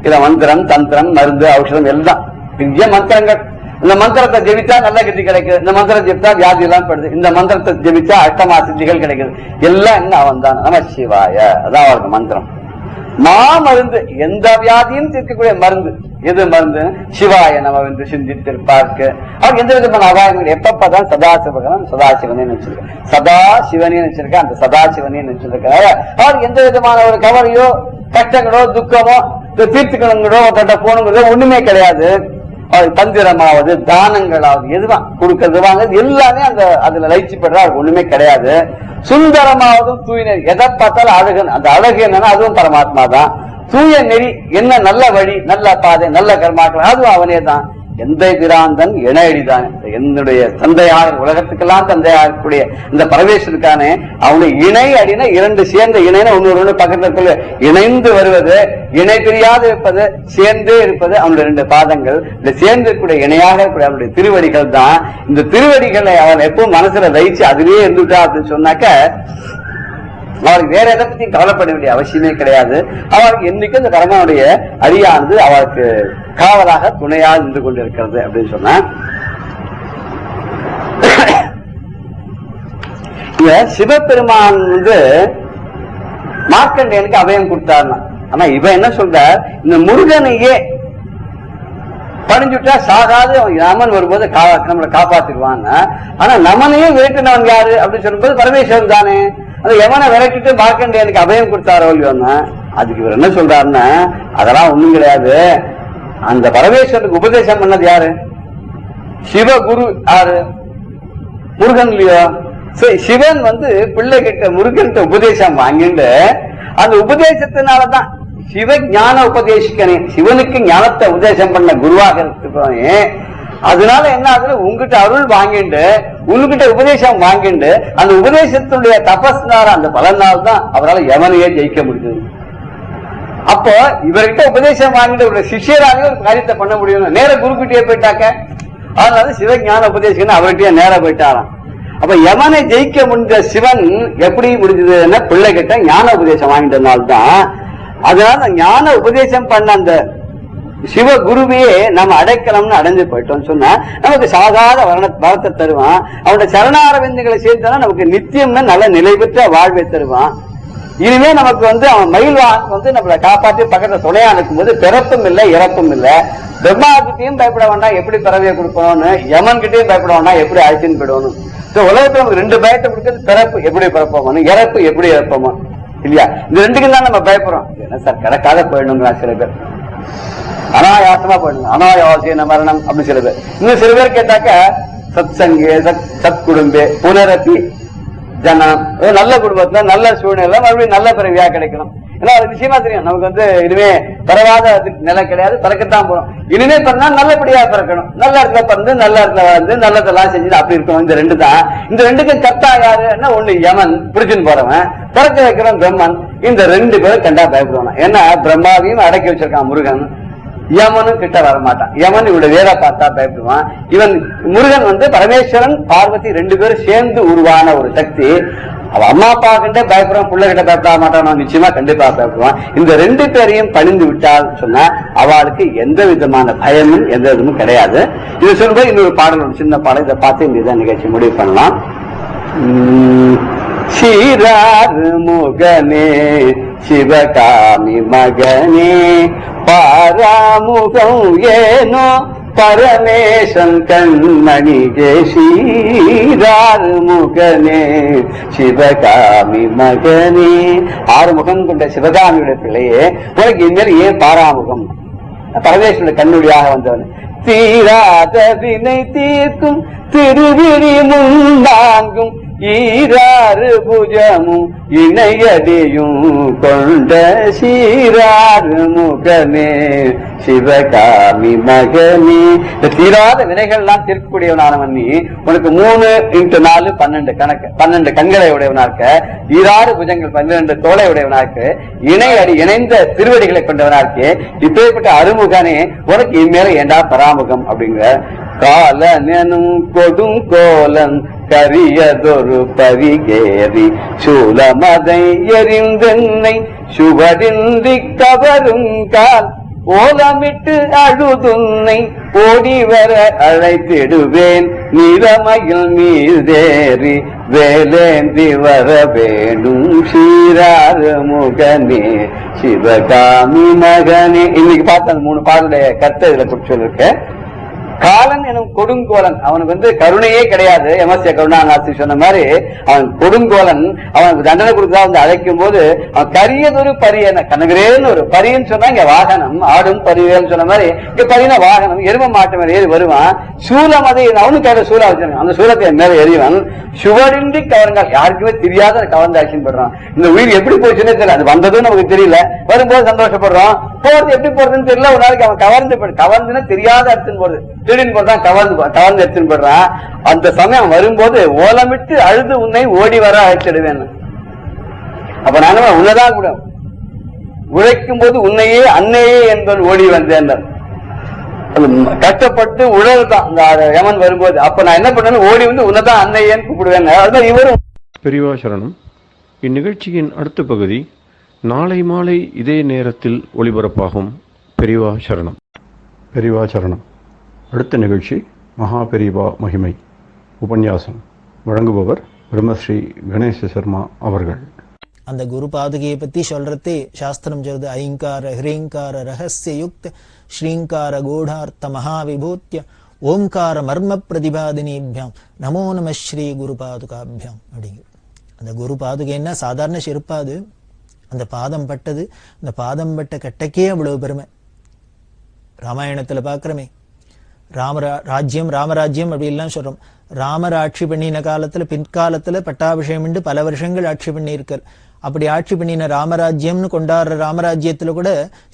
இத மந்திரம் தந்திரம் மருந்து ஔஷதம் எல்லாம் பெரிய மந்திரங்கள். இந்த மந்திரத்தை ஜெபிச்சா நல்ல கதி கிடைக்குது, இந்த மந்திரம் ஜெபிச்சா வியாதி எல்லாம் படுது, இந்த மந்திரத்தை ஜெபிச்சா அஷ்டமா சித்திகள் கிடைக்குது. எல்லாம் என்ன அவன் தான். நம சிவாய, அதான் அவருக்கு மந்திரம். மாமருந்து எந்த வியாதியும் தீர்க்கக்கூடிய மருந்து. எது மருந்து? சிவாய நம என்று சிந்தித்திருப்பார்க்க. அவருக்கு எந்த விதமான அபாயம் எப்பப்பதான் சதாசிவன் சதாசிவனே நினைச்சிருக்க, சதா சிவனே நினைச்சிருக்க, அந்த சதாசிவனே நினைச்சிருக்க. அவருக்கு எந்த விதமான ஒரு கவலையோ கஷ்டங்களோ துக்கமோ தீர்த்துக்கணுங்களோ கட்ட போகணுங்கிறதோ ஒண்ணுமே கிடையாது. அவருக்கு தந்திரமாவது தானங்களாவது எதுவான் கொடுக்கறது வாங்க எல்லாமே அந்த அதுல லயிச்சுப்படுற அவருக்கு ஒண்ணுமே கிடையாது. சுந்தரமாவதும் தூய எதை பார்த்தாலும் அழகன். அந்த அழகு என்னன்னா அதுவும் பரமாத்மா தான். தூய நெறி என்ன, நல்ல வழி, நல்ல பாதை, நல்ல கர்மாக்கள், அதுவும் அவனே தான். எந்த பிராந்தன் இணையடிதான். என்னுடைய தந்தையாக உலகத்துக்கெல்லாம் தந்தையாகக்கூடிய இந்த பரமேஸ்வருக்கானே அவனுடைய இணை அடினா இரண்டு சேர்ந்த இணைனா ஒன்னு பக்கத்துல இணைந்து வருவது, இணை பிரியாது இருப்பது, சேர்ந்தே இருப்பது அவனுடைய ரெண்டு பாதங்கள். இந்த சேர்ந்து இருக்கக்கூடிய இணையாக இருக்கக்கூடிய அவனுடைய திருவடிகள் தான். இந்த திருவடிகளை அவன் எப்பவும் மனசுல வைச்சு அதுலயே இருந்துட்டா அப்படின்னு சொன்னாக்க அவருக்கு வேற எதை பத்தி கவலைப்பட வேண்டிய அவசியமே கிடையாது. அவருக்கு என்னைக்கும் இந்த கர்மனுடைய அடியானது அவருக்கு காவலாக துணையாக நின்று கொண்டிருக்கிறது அப்படின்னு சொன்ன சிவபெருமான் மார்க்கண்டேயனுக்கு அபயம் கொடுத்தாருன்னா. ஆனா இவன் என்ன சொல்ற, இந்த முருகனையே பணிஞ்சுட்டா சாகாது நமன் வரும்போது நம்மளை காப்பாத்திடுவாங்க. ஆனா நமனையே விரட்டினவன் யாரு அப்படின்னு சொல்லும்போது பரமேஸ்வரன் தானே. அந்த எவனை விரட்டிட்டு மார்க்கண்டேயனுக்கு அபயம் கொடுத்தாரோ இல்லையோன்னா, அதுக்கு இவர் என்ன சொல்றாருன்னா அதெல்லாம் ஒண்ணும் கிடையாது. அந்த பரமேஸ்வரனுக்கு உபதேசம் பண்ணது யாரு? சிவகுரு யாரு? முருகன் இல்லையோ. சிவன் பிள்ளை கிட்ட முருகன் உபதேசம் வாங்கிட்டு அந்த உபதேசத்தினாலதான் சிவ ஞான உபதேசிக்கனே. சிவனுக்கு ஞானத்தை உபதேசம் பண்ண குருவாக இருக்கிறவனே அதனால என்ன ஆகுது, உங்ககிட்ட அருள் வாங்கிண்டு உங்ககிட்ட உபதேசம் வாங்கிண்டு அந்த உபதேசத்துடைய தபஸ்னால அந்த பலனால் தான் அவரால் யமனையே ஜெயிக்க முடியுது. அப்போ இவர்கிட்ட உபதேசம் வாங்கிட்டு ஒரு சிஷியராக ஒரு காரியத்தை பண்ண முடியும். நேர குருக்கிட்டே போயிட்டாக்க அதனால சிவஞான உபதேசம் அவர்கிட்டயே நேர போயிட்டாராம். அப்ப யமனை ஜெயிக்க முடிஞ்ச சிவன் எப்படி முடிஞ்சதுன்னா பிள்ளை கிட்ட ஞான உபதேசம் வாங்கிட்டதுனால்தான். அதனால ஞான உபதேசம் பண்ண அந்த சிவகுருவையே நம்ம அடைக்கலம்னு அடைஞ்சு போயிட்டோம்னு சொன்னா நமக்கு சாகாத வரத்தை தருவான். அவனோட சரணாரவிந்தங்களை சேர்த்தா நமக்கு நித்தியம்னு நல்ல நிலை பெற்ற வாழ்வை தருவான். இனிமே நமக்கு அவன் மயில்வான் நம்மளை காப்பாற்றி பக்கத்துல துணையா இருக்கும் போது பிறப்பும் இல்லை இறப்பும் இல்லை. பிரம்மாகிட்டையும் பயப்பட வேண்டாம் எப்படி பிறவையை கொடுக்கணும்னு, யமன் கிட்டையும் பயப்பட வேண்டாம் எப்படி அழைச்சின்னு போயிடணும். உலகத்துல நமக்கு ரெண்டு பயத்தை கொடுக்கிறது, பிறப்பு எப்படி பிறப்போமோ இறப்பு எப்படி இறப்போமோ இல்லையா. இந்த ரெண்டுக்கு தான் நம்ம பயப்படுறோம். என்ன சார் கிடக்காத போயிடணுங்களா சில பேர், அனாயாசமா போயிடுங்க, அனாயாசிய மரணம் அப்படி சில பேர். இன்னும் சில பேர் கேட்டாக்க சத் சங்கே சத் குடும்பே புனரப்பி ஜனம், நல்ல குடும்பத்துல நல்ல சூழ்நிலை மறுபடியும் நல்ல பிறவியா கிடைக்கணும். ஏன்னா அது விஷயமா தெரியும் நமக்கு இனிமே பரவாத நிலை கிடையாது, பிறக்கத்தான் போறோம். இனிமே பிறந்தா நல்லபடியா பிறக்கணும், நல்ல இடத்துல பிறந்து நல்ல இடத்துல வாழ்ந்து நல்லதெல்லாம் செஞ்சு அப்படி இருக்கணும். இந்த ரெண்டு தான். இந்த ரெண்டுக்கும் கர்த்தா யாருன்னா ஒண்ணு யமன் பிடிச்சுன்னு போறவன், பிறக்க வைக்கிறவன் பிரம்மன். இந்த ரெண்டு பேரும் கண்டா பயப்படுவான். ஏன்னா பிரம்மாவையும் அடக்கி வச்சிருக்கான் முருகன், யமனும் கிட்ட வரமாட்டான். யமன் இவட வேற பார்த்தா பயப்படுவான். இவன் முருகன் பரமேஸ்வரன் பார்வதி ரெண்டு பேரும் சேர்ந்து உருவான ஒரு சக்தி. அவ அம்மா அப்பா கிட்ட பயப்படுவான், பிள்ளை கிட்ட பயப்பட மாட்டான், நிச்சயமா கண்டிப்பா பயப்படுவான். இந்த ரெண்டு பேரையும் பணிந்து விட்டால் சொன்னா அவளுக்கு எந்த விதமான பயமும் எந்த விதமும் கிடையாது. இது சொல்லும்போது இன்னொரு பாடல், ஒரு சின்ன பாடல், இதை பார்த்து இந்த நிகழ்ச்சி முடிவு பண்ணலாம். சீரார் முகனே சிவகாமி மகனே பாராமுகம் ஏனோ பரமேசன் கண்மணிகே ஸ்ரீரார் முகனே சிவகாமி மகனே. ஆறுமுகம் கொண்ட சிவகாமியுடைய பிள்ளையே, உனக்கு இனிமேல் ஏன் பாராமுகம்? பரமேஸ்வரனுடைய கண்ணுடியாக வந்தவன். தீராத வினை தீர்க்கும் திருவிழி முன்னாங்கும் ஈராறு புஜமும் இணையடியும் கொண்ட சீராறு முகனே சிவகாமி மகனே. இந்த தீராத வினைகள்லாம் தீர்க்கக்கூடியவனானவன் நீ. உனக்கு 3 x 4 கணக்கு, 12 கண்களை உடையவனா இருக்க, ஈராறு புஜங்கள் 12 தோளை உடையவனா இருக்கு, இணைந்த திருவடிகளை கொண்டவனா இருக்கு. இப்பேற்பட்ட அருமுகனே உனக்கு இனிமேல ஏண்டா பராமுகம் அப்படிங்கிற. காலனும் கொடுங்கோலன் கரியதொரு பரிகேறி சூலமதை எறிந்தென்னை சுவடின்றி கவருங்கால் ஓலமிட்டு அழுதுன்னை ஓடிவர அழைத்திடுவேன். நிலமையில் மீதேறி வேலேந்தி வர வேணும் சீராறு முகனே சிவகாமி மகனே. இன்னைக்கு பார்த்த அந்த 3 பாடலுடைய கருத்தை இதுல குறிச்சு சொல்லிருக்க. காலன் எனும் கொடுங்கோலன், அவனுக்கு கருணையே கிடையாது. எம்எஸ்ஏ கருணாநாசி சொன்ன மாதிரி அவன் கொடுங்கோலன். அவனுக்கு தண்டனை கொடுத்தா அழைக்கும் போது அவன் கரியதொரு பரியன கனகரேன்னு ஒரு பரியன்னு சொன்னா இங்க வாகனம், ஆடும் பரியன்னு சொன்ன மாதிரி இங்க பரியன வாகனம், எரும மாட்டு மேல ஏறி வருவான். சூலம் அதை அவனுக்கு கையில சூழ வச்சிருக்கான். அந்த சூலத்தை மேல எறிவன் சுவடின்றி கவர்ந்தால் யாருக்குமே தெரியாத கவர்ந்து ஆக்ஷன் பண்றான். இந்த உயிர் எப்படி போச்சுன்னே தெரியல, அது வந்ததும் நமக்கு தெரியல, வரும்போது சந்தோஷப்படுறோம், போறது எப்படி போறதுன்னு தெரியல. ஒரு நாளைக்கு அவன் கவர்ந்துன்னா தெரியாத இடத்துன்னு போறது, திடீர்னு போறதான் கவர்ந்து எடுத்துன்னு போடுறான். அந்த சமயம் வரும்போது ஓலமிட்டு அழுது உன்னை ஓடி வர அழைச்சிடுவேன். அப்ப நான் உன்னதான் கூட உழைக்கும் போது உன்னையே அன்னையே என்பவன் ஓடி வந்தேன். கஷ்டப்பட்டு உழல்தான் அந்த யமன் வரும்போது. அப்ப நான் என்ன பண்ணேன், ஓடி வந்து உன்னதான் அன்னையேன்னு கூப்பிடுவேன். அதுதான் இவரும். பெரியவா சரணம். இந்நிகழ்ச்சியின் அடுத்த பகுதி நாளை மாலை இதே நேரத்தில் ஒளிபரப்பாகும். பெரியவா சரணம். பெரியவா சரணம். அடுத்த நிகழ்ச்சி மகா பெரியவா மகிமை உபன்யாசம். வழங்குபவர் பிரம்மஸ்ரீ கணேச சர்மா அவர்கள். அந்த குரு பாதுகையை பத்தி சொல்றதே சாஸ்திரம் சொல்றது. ஐங்கார ஹ்ரீங்கார ரகசிய யுக்த ஸ்ரீங்கார கூடார்த்த மகாவிபூத்திய ஓம்கார மர்ம பிரதிபாதினிபியாம் நமோ நம ஸ்ரீ குரு பாதுகாபியாம் அப்படிங்கிற அந்த குரு பாதுகைன்னா சாதாரண சிறுப்பாது. அந்த பாதம் பட்டது, அந்த பாதம் பட்ட கட்டைக்கே அவ்வளவு பெருமை. ராமாயணத்துல பாக்குறமே, ராமராஜ்யம் அப்படி எல்லாம் சொல்றோம். ராமர் ஆட்சி பண்ணின காலத்துல பிற்காலத்துல பட்டாபிஷேகம் பல வருஷங்கள் ஆட்சி பண்ணி இருக்கார். அப்படி ஆட்சி பண்ணின ராமராஜ்யம்னு கொண்டாடுற ராமராஜ்யத்துல கூட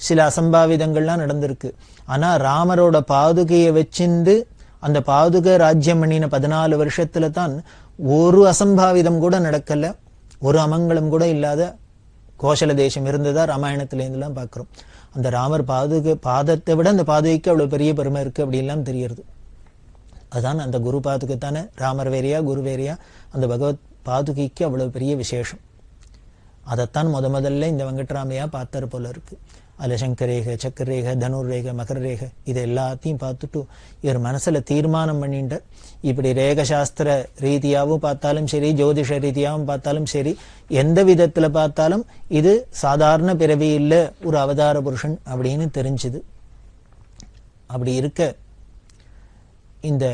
சில அசம்பாவிதங்கள்லாம் நடந்திருக்கு. ஆனா ராமரோட பாதுகையை வச்சிருந்து அந்த பாதுக ராஜ்யம் பண்ணின 14 வருஷத்துல தான் ஒரு அசம்பாவிதம் கூட நடக்கல, ஒரு அமங்கலம் கூட இல்லாத கோசல தேசம் இருந்ததா ராமாயணத்திலேருந்துலாம் பார்க்கிறோம். அந்த ராமர் பாதத்தை விட அந்த பாதுகைக்கு அவ்வளவு பெரிய பெருமை இருக்கு அப்படின்லாம் தெரியுது. அதுதான் அந்த குரு பாதுகைத்தானே, ராமர் வேறையா குரு வேறையா, அந்த பகவத் பாதுகைக்கு அவ்வளவு பெரிய விசேஷம். அதைத்தான் முதல்ல இந்த வெங்கட்ராமையா பார்த்தாரு போல இருக்கு. அதுல சங்கரேக, சக்கரரேக, தனுர்ரேக, மகரரேக இது எல்லாத்தையும் பார்த்துட்டு இவர் மனசுல தீர்மானம் பண்ணிட்டு, இப்படி ரேக சாஸ்திர ரீதியாவும் பார்த்தாலும் சரி, ஜோதிஷ ரீதியாவும் பார்த்தாலும் சரி, எந்த விதத்துல பார்த்தாலும் இது சாதாரண பிறவி இல்ல, ஒரு அவதார புருஷன் அப்படின்னு தெரிஞ்சுது. அப்படி இருக்க இந்த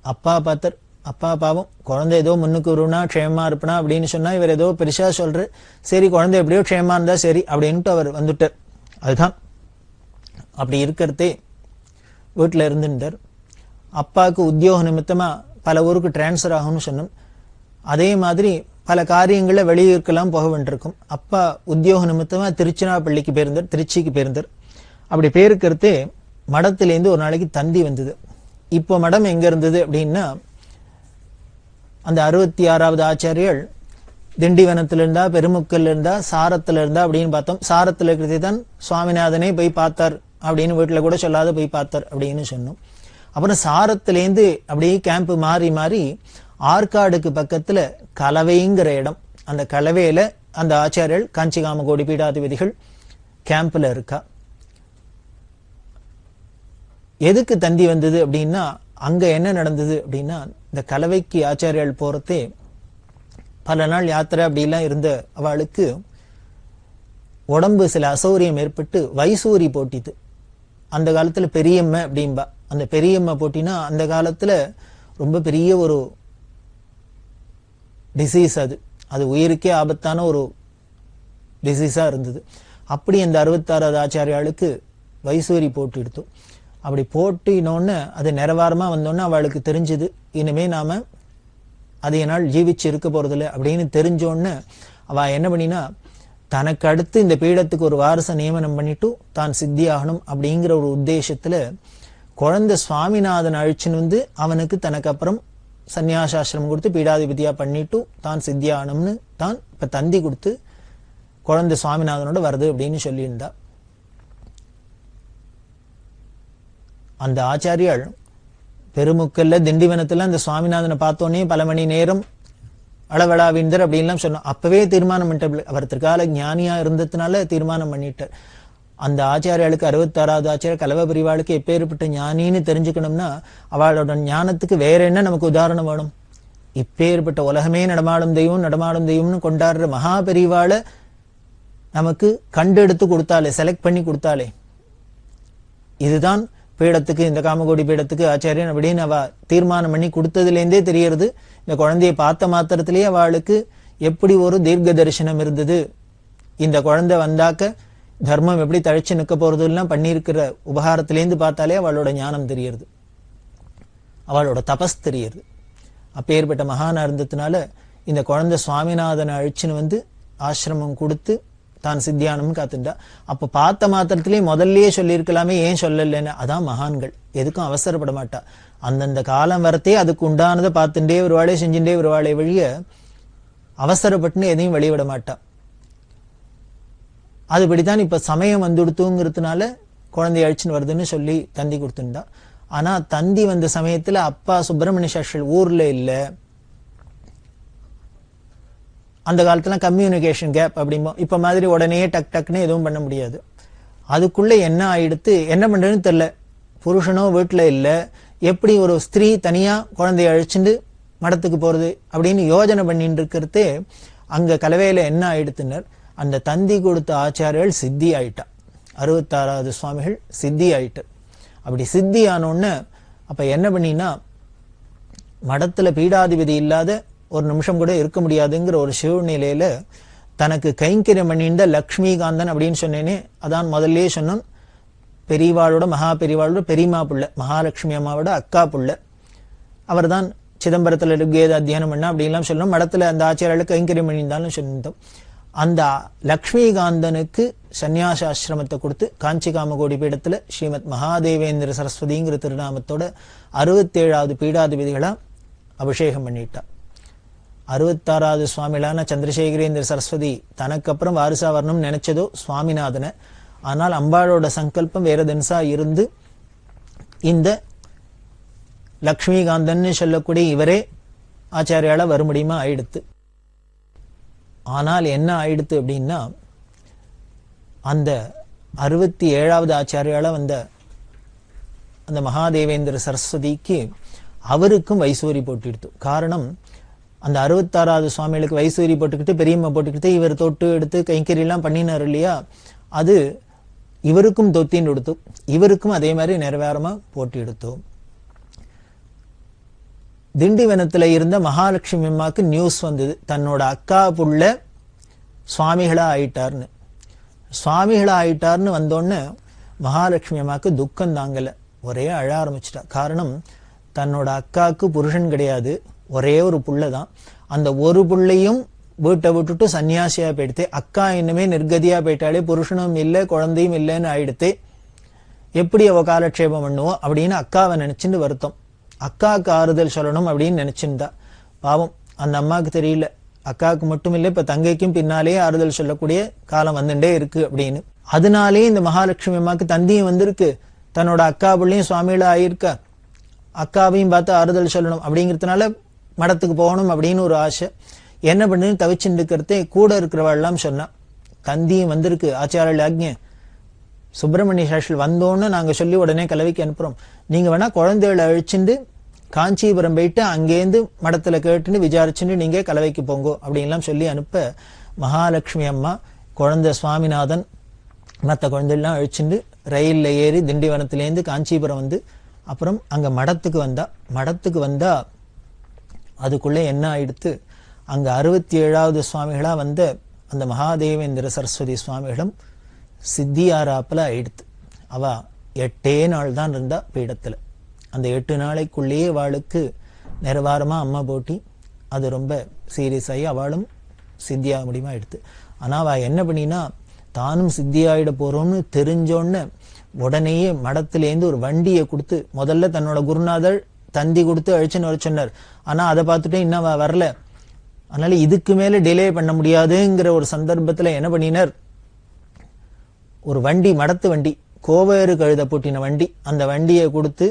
அப்பா பாவம் குழந்தை ஏதோ முன்னுக்கு வருவனா க்ஷேமமா இருப்பனா அப்படின்னு சொன்னா இவர் ஏதோ பெருசா சொல்ற, சரி குழந்தை எப்படியோ க்ஷேமா இருந்தா சரி அப்படின்ட்டு அவர் வந்துட்டார். அதுதான் அப்படி இருக்கிறதே வீட்டுல இருந்துட்டார். அப்பாவுக்கு உத்தியோக நிமித்தமா பல ஊருக்கு டிரான்ஸ்ஃபர் ஆகும்னு சொன்னோம். அதே மாதிரி பல காரியங்கள்ல வெளியூருக்கெல்லாம் போக வேண்டியிருக்கும். அப்பா உத்தியோக நிமித்தமா திருச்சிராப்பள்ளிக்கு போயிருந்தார். அப்படி பேருக்கிறதே மடத்திலேருந்து ஒரு நாளைக்கு தந்தி வந்தது. இப்போ மடம் எங்க இருந்தது அப்படின்னா, அந்த 66வது ஆச்சாரியர்கள் திண்டிவனத்துல இருந்தா, பெருமுக்கல்ல இருந்தா, சாரத்துல இருந்தா அப்படின்னு பார்த்தோம். சாரத்துல இருக்கிறதே தான் சுவாமிநாதனே போய் பார்த்தார் அப்படின்னு வீட்டுல கூட சொல்லாத போய் பார்த்தார் அப்படின்னு சொன்னோம். அப்புறம் சாரத்திலேருந்து அப்படியே கேம்ப் மாறி மாறி ஆற்காடுக்கு பக்கத்துல கலவைங்கிற இடம், அந்த கலவையில அந்த ஆச்சாரியர்கள் காஞ்சி காமகோடி பீடாதிபதிகள் கேம்ப்ல இருக்கா. எதுக்கு தந்தி வந்தது அப்படின்னா, அங்க என்ன நடந்தது அப்படின்னா, இந்த கலவைக்கு ஆச்சாரியால் போறதே பல நாள் யாத்திரை அப்படிலாம் இருந்த அவளுக்கு உடம்பு சில அசௌரியம் ஏற்பட்டு வைசூரி போட்டிது. அந்த காலத்துல பெரியம்மை அப்படின்பா. அந்த பெரியம்மை போட்டினா அந்த காலத்துல ரொம்ப பெரிய ஒரு டிசீஸ், அது உயிருக்கே ஆபத்தான ஒரு டிசீஸா இருந்தது. அப்படி அந்த 66வது ஆச்சாரியாளுக்கு வைசூரி போட்டு எடுத்தோம். அப்படி போட்டினோன்னு அது நிறவாரமா வந்தோன்னு அவளுக்கு தெரிஞ்சது, இனிமே நாம அதிக நாள் ஜீவிச்சு இருக்க போறதில்லை அப்படின்னு தெரிஞ்சோன்னு அவ என்ன பண்ணினா, தனக்கு அடுத்து இந்த பீடத்துக்கு ஒரு வாரச நியமனம் பண்ணிட்டு தான் சித்தி ஆகணும் அப்படிங்கிற ஒரு உத்தேசத்துல குழந்தை சுவாமிநாதன் அழிச்சுன்னு வந்து அவனுக்கு தனக்கு அப்புறம் சன்னியாசாசிரமம் கொடுத்து பீடாதிபதியா பண்ணிட்டு தான் சித்தி ஆகணும்னு தான் இப்ப தந்தி கொடுத்து குழந்தை சுவாமிநாதனோட வருது அப்படின்னு சொல்லியிருந்தா. அந்த ஆச்சாரியால் பெருமுக்கல்ல திண்டிவனத்துல அந்த சுவாமிநாதனை பார்த்தோன்னே பல மணி நேரம் அளவளாவிந்தர் அப்படின்லாம் சொன்னோம். அப்பவே தீர்மானம் பண்ணிட்டார். அவர் திருக்கால ஞானியா இருந்ததுனால தீர்மானம் பண்ணிட்டார். அந்த ஆச்சாரியாளுக்கு 66வது ஆச்சாரியர் கலவ பிரிவாளுக்கு எப்பேற்பட்ட ஞானின்னு தெரிஞ்சுக்கணும்னா அவளோட ஞானத்துக்கு வேற என்ன நமக்கு உதாரணம் வேணும்? இப்பேற்பட்ட உலகமே நடமாடும் தெய்வம்னு கொண்டாடுற மகா பெரிவாளை நமக்கு கண்டெடுத்து கொடுத்தாலே, செலக்ட் பண்ணி கொடுத்தாலே, இதுதான் பீடத்துக்கு, இந்த காமகோடி பீடத்துக்கு ஆச்சாரியன் அப்படின்னு அவ தீர்மானம் பண்ணி கொடுத்ததுலேருந்தே தெரியறது. இந்த குழந்தைய பார்த்த மாத்திரத்திலேயே அவளுக்கு எப்படி ஒரு தீர்க்க தரிசனம் இருந்தது. இந்த குழந்தை வந்தாக்க தர்மம் எப்படி தழைச்சு நிற்க போறதுலாம் பண்ணியிருக்கிற உபகாரத்திலேருந்து பார்த்தாலே அவளோட ஞானம் தெரியறது, அவளோட தபஸ் தெரியறது. அப்பேற்பட்ட மகானா இருந்ததுனால இந்த குழந்தை சுவாமிநாதனை அழிச்சுன்னு வந்து ஆசிரமம் கொடுத்து தான் சித்தியானம்னு காத்துட்டா. அப்ப பார்த்த மாத்திரத்திலேயே முதல்லயே சொல்லியிருக்கலாமே, ஏன் சொல்லலைன்னு. அதான் மகான்கள், எதுக்கும் அவசரப்பட மாட்டா. அந்தந்த காலம் வரத்தே அதுக்கு உண்டானதை பார்த்துட்டே வருவாளே, செஞ்சுட்டே வருவாளே வழிய அவசரப்பட்டுன்னு எதையும் வெளிவிட மாட்டா. அதுபடித்தான் இப்ப சமயம் வந்துடுத்துங்கிறதுனால குழந்தை அழிச்சுன்னு வருதுன்னு சொல்லி தந்தி கொடுத்துட்டா. ஆனா தந்தி வந்த சமயத்துல அப்பா சுப்பிரமணிய சாஸ்திரிகள் ஊர்ல இல்ல. அந்த காலத்துல கம்யூனிகேஷன் கேப் அப்படிமோ, இப்ப மாதிரி உடனே டக்குன்னு எதுவும் பண்ண முடியாது. அதுக்குள்ள என்ன ஆயிடுத்து, என்ன பண்றதுன்னு தெரியல. புருஷனோ வீட்டுல இல்ல, எப்படி ஒரு ஸ்திரீ தனியா குழந்தைய அழிச்சுட்டு மடத்துக்கு போறது அப்படின்னு யோஜனை பண்ணிட்டு இருக்கிறதே அங்க கலவையில என்ன ஆயிடுத்துனர், அந்த தந்தி கொடுத்த ஆச்சாரியர்கள் சித்தி ஆயிட்டா. 66வது சுவாமிகள் சித்தி ஆயிட்டார். அப்படி சித்தி ஆனோன்னு அப்ப என்ன பண்ணினா, மடத்துல பீடாதிபதி இல்லாத ஒரு நிமிஷம் கூட இருக்க முடியாதுங்கிற ஒரு சூழ்நிலையில தனக்கு கைங்கரியம் பண்ணியிருந்த லக்ஷ்மிகாந்தன் அப்படின்னு சொன்னேனே, அதான் முதல்லயே சொன்னோம், பெரியவாளோட மகா பெரியவாளோட பெரியமா புள்ள, மகாலட்சுமி அம்மாவோட அக்கா புள்ள. அவர் தான் சிதம்பரத்துல ருக்கேத அத்தியானம் பண்ண அப்படின்லாம் சொல்லணும். மடத்துல அந்த ஆச்சாரியாளுக்கு கைங்கரியம் பண்ணியிருந்தாலும் சொல்லியிருந்தோம். அந்த லக்ஷ்மிகாந்தனுக்கு சந்நியாசாசிரமத்தை கொடுத்து காஞ்சி காமகோடி பீடத்துல ஸ்ரீமத் மகாதேவேந்திர சரஸ்வதிங்கிற திருநாமத்தோட 67வது பீடாதிபதிகளா அபிஷேகம் பண்ணிட்டா. 66வது சுவாமிகளான சந்திரசேகரேந்திர சரஸ்வதி தனக்கு அப்புறம் வாரிசா வரணும்னு நினைச்சதோ சுவாமிநாதனை. ஆனால் அம்பாளோட சங்கல்பம் வேற தினசா இருந்து இந்த லக்ஷ்மிகாந்தன் சொல்லக்கூடிய இவரே ஆச்சாரியால வர முடியுமா ஆயிடுத்து. ஆனால் என்ன ஆயிடுத்து அப்படின்னா, அந்த 67வது ஆச்சாரியால வந்த அந்த மகாதேவேந்திர சரஸ்வதிக்கு அவருக்கும் வைசூரி போட்டிடுத்து. காரணம், அந்த 66வது சுவாமிகளுக்கு வைசூரி போட்டுக்கிட்டு பெரியம்மா போட்டுக்கிட்டு இவர் தொட்டு எடுத்து கைங்கரியெல்லாம் பண்ணினார் இல்லையா, அது இவருக்கும் தொத்தின்னு எடுத்து, இவருக்கும் அதே மாதிரி நிறைவேறமா போட்டி எடுத்தோம். திண்டிவனத்துல இருந்த மகாலட்சுமி அம்மாக்கு நியூஸ் வந்தது, தன்னோட அக்கா புள்ள சுவாமிகளா ஆயிட்டார்னு. சுவாமிகளா ஆயிட்டார்னு வந்தோடனே மகாலட்சுமி அம்மாக்கு துக்கம் தாங்கல, ஒரே அழ ஆரம்பிச்சிட்டா. காரணம், தன்னோட அக்காவுக்கு புருஷன் கிடையாது, ஒரே ஒரு புள்ளதான். அந்த ஒரு புள்ளையும் வீட்டை விட்டுட்டு சன்னியாசியா போயிடுத்தே, அக்கா இன்னுமே நிர்கதியா போயிட்டாலே, புருஷனும் இல்லை குழந்தையும் இல்லைன்னு ஆயிடுத்தே, எப்படி அவ காலட்சேபம் பண்ணுவோம் அப்படின்னு அக்காவை நினைச்சுட்டு வருத்தம். அக்காவுக்கு ஆறுதல் சொல்லணும் அப்படின்னு நினைச்சிருந்தா. பாவம், அந்த அம்மாவுக்கு தெரியல, அக்காவுக்கு மட்டும் இல்லை இப்ப தங்கைக்கும் பின்னாலேயே ஆறுதல் சொல்லக்கூடிய காலம் வந்துட்டே இருக்கு அப்படின்னு. அதனாலே இந்த மகாலட்சுமி அம்மாவுக்கு தந்தியும் வந்திருக்கு, தன்னோட அக்கா பிள்ளையும் சுவாமிகளா ஆயிருக்கா, அக்காவையும் பார்த்து ஆறுதல் சொல்லணும் அப்படிங்கிறதுனால மடத்துக்கு போகணும் அப்படின்னு ஒரு ஆசை. என்ன பண்ணுன்னு தவிச்சுட்டு இருக்கிறதே கூட இருக்கிறவாள்லாம் சொன்னா, தந்தியும் வந்திருக்கு, ஆச்சாரிய ஆக்ஞை, சுப்பிரமணிய சாஸ்திரி வந்தோன்னு நாங்க சொல்லி உடனே கலவைக்கு அனுப்புறோம், நீங்க வேணா குழந்தைகளை அழிச்சுட்டு காஞ்சிபுரம் போயிட்டு அங்கேருந்து மடத்துல கேட்டுன்னு விசாரிச்சுட்டு நீங்க கலவைக்கு போங்கோ அப்படின்லாம் சொல்லி அனுப்ப, மகாலட்சுமி அம்மா குழந்தை சுவாமிநாதன் மற்ற குழந்தைலாம் அழிச்சுட்டு ரயில்ல ஏறி திண்டிவனத்திலேருந்து காஞ்சிபுரம் வந்து அப்புறம் அங்க மடத்துக்கு வந்தா. மடத்துக்கு வந்தா அதுக்குள்ளே என்ன ஆயிடுத்து, அங்க 67வது சுவாமிகளா வந்த அந்த மகாதேவேந்திர சரஸ்வதி சுவாமிகளும் சித்தியாராப்புல ஆயிடுத்து. அவ 8 நாள் தான் இருந்தா பீடத்துல. அந்த 8 நாளைக்குள்ளேயே அவளுக்கு நிறவாரமா அம்மா போட்டி, அது ரொம்ப சீரியஸ் ஆகி அவளும் சித்தியாக முடியுமா ஆயிடுத்து. ஆனா அவ என்ன பண்ணினா, தானும் சித்தியாயிட போறோம்னு தெரிஞ்சோன்னு உடனேயே மடத்திலேருந்து ஒரு வண்டியை கொடுத்து, முதல்ல தன்னோட குருநாதர் தந்தி கொடுத்து அழிச்சுன்னு வர சொன்னார். ஆனா அதை பார்த்துட்டு இன்னும் அவ வரல, அதனால இதுக்கு மேல டிலே பண்ண முடியாதுங்கிற ஒரு சந்தர்ப்பத்துல என்ன பண்ணினார், ஒரு வண்டி, மடத்து வண்டி, கோவேறு கழுத பூட்டின வண்டி, அந்த வண்டியை கொடுத்து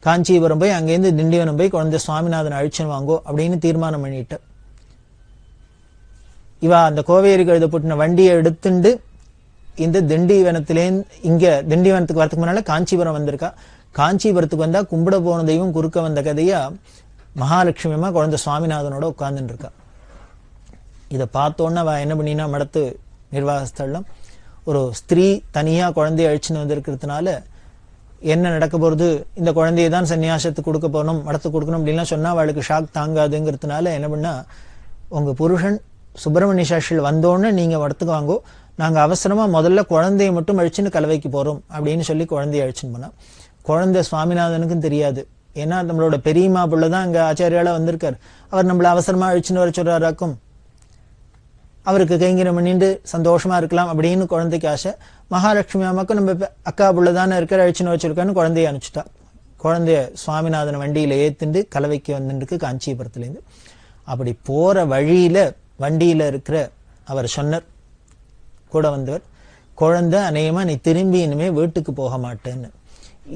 காஞ்சிபுரம் போய் அங்கேருந்து திண்டிவனம் போய் குழந்தை சுவாமிநாதன் அழிச்சுன்னு வாங்கோ அப்படின்னு தீர்மானம் பண்ணிட்ட. இவ அந்த கோவேறு கழுத பூட்டின வண்டியை எடுத்துண்டு இந்த திண்டிவனத்திலேருந்து இங்க திண்டிவனத்துக்கு வரதுக்கு முன்னால காஞ்சிபுரம் வந்திருக்கா. காஞ்சிபுரத்துக்கு வந்தா கும்பிட போன தெய்வம் குறுக்க வந்த கதையா மகாலட்சுமி அம்மா குழந்தை சுவாமிநாதனோட உட்கார்ந்துட்டு இருக்கா. இதை பார்த்தோன்னா அவ என்ன பண்ணினா, மடத்து நிர்வாகஸ்தலம் ஒரு ஸ்திரீ தனியா குழந்தைய அழிச்சுன்னு வந்திருக்கிறதுனால என்ன நடக்க போறது, இந்த குழந்தையை தான் சன்னியாசத்துக்கு கொடுக்க போகணும், மடத்துக்கு கொடுக்கணும் அப்படின்லாம் சொன்னா அவளுக்கு ஷாக் தாங்காதுங்கிறதுனால என்ன பண்ணா, உங்க புருஷன் சுப்பிரமணிய சாஸ்திரி வந்தோன்னு நீங்க மடத்துக்கு வாங்கோ, நாங்க அவசரமா முதல்ல குழந்தைய மட்டும் அழிச்சுன்னு கலவைக்கு போறோம் அப்படின்னு சொல்லி குழந்தைய அழிச்சுன்னு போனா. குழந்தை சுவாமிநாதனுக்கும் தெரியாது, ஏன்னா நம்மளோட பெரியம்மா புள்ளதான் அங்க ஆச்சாரியால வந்திருக்காரு, அவர் நம்மள அவசரமா அழிச்சுன்னு வர சொல்றாராக்கும், அவருக்கு கைங்கரம் பண்ணிட்டு சந்தோஷமா இருக்கலாம் அப்படின்னு குழந்தைக்கு ஆசை. மகாலட்சுமி அம்மாக்கும் நம்ம அக்கா புள்ளதானே இருக்கிற அழிச்சுன்னு வச்சிருக்கான்னு குழந்தைய அனுப்பிச்சுட்டா. குழந்தைய சுவாமிநாதன் வண்டியில ஏத்துண்டு கலவைக்கு வந்துருக்கு காஞ்சிபுரத்துலேருந்து. அப்படி போற வழியில வண்டியில இருக்கிற அவர் சொன்னார், கூட வந்தவர், குழந்தை அநேகமா நீ திரும்பி இனிமே வீட்டுக்கு போக மாட்டேன்னு.